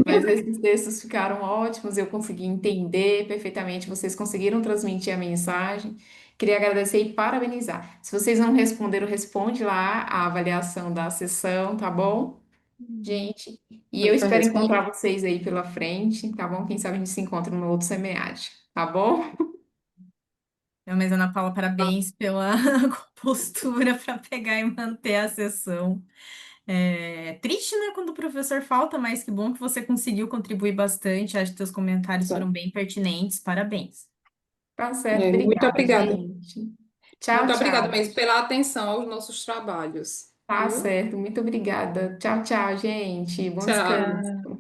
Mas esses textos ficaram ótimos, eu consegui entender perfeitamente, vocês conseguiram transmitir a mensagem. Queria agradecer e parabenizar. Se vocês não responderam, responde lá a avaliação da sessão, tá bom? Gente, e eu Foi espero respondido. encontrar vocês aí pela frente, tá bom? Quem sabe a gente se encontra no outro SEMEAD, tá bom? Não, mas Ana Paula, parabéns pela postura para pegar e manter a sessão. É triste, né, quando o professor falta, mas que bom que você conseguiu contribuir bastante. Acho que teus comentários foram bem pertinentes. Parabéns. Tá certo, Muito obrigada, obrigada. gente. Tchau, Muito obrigada tchau. mesmo pela atenção aos nossos trabalhos, Tá viu? certo, muito obrigada. Tchau, tchau, gente. Bom Tchau. descanso.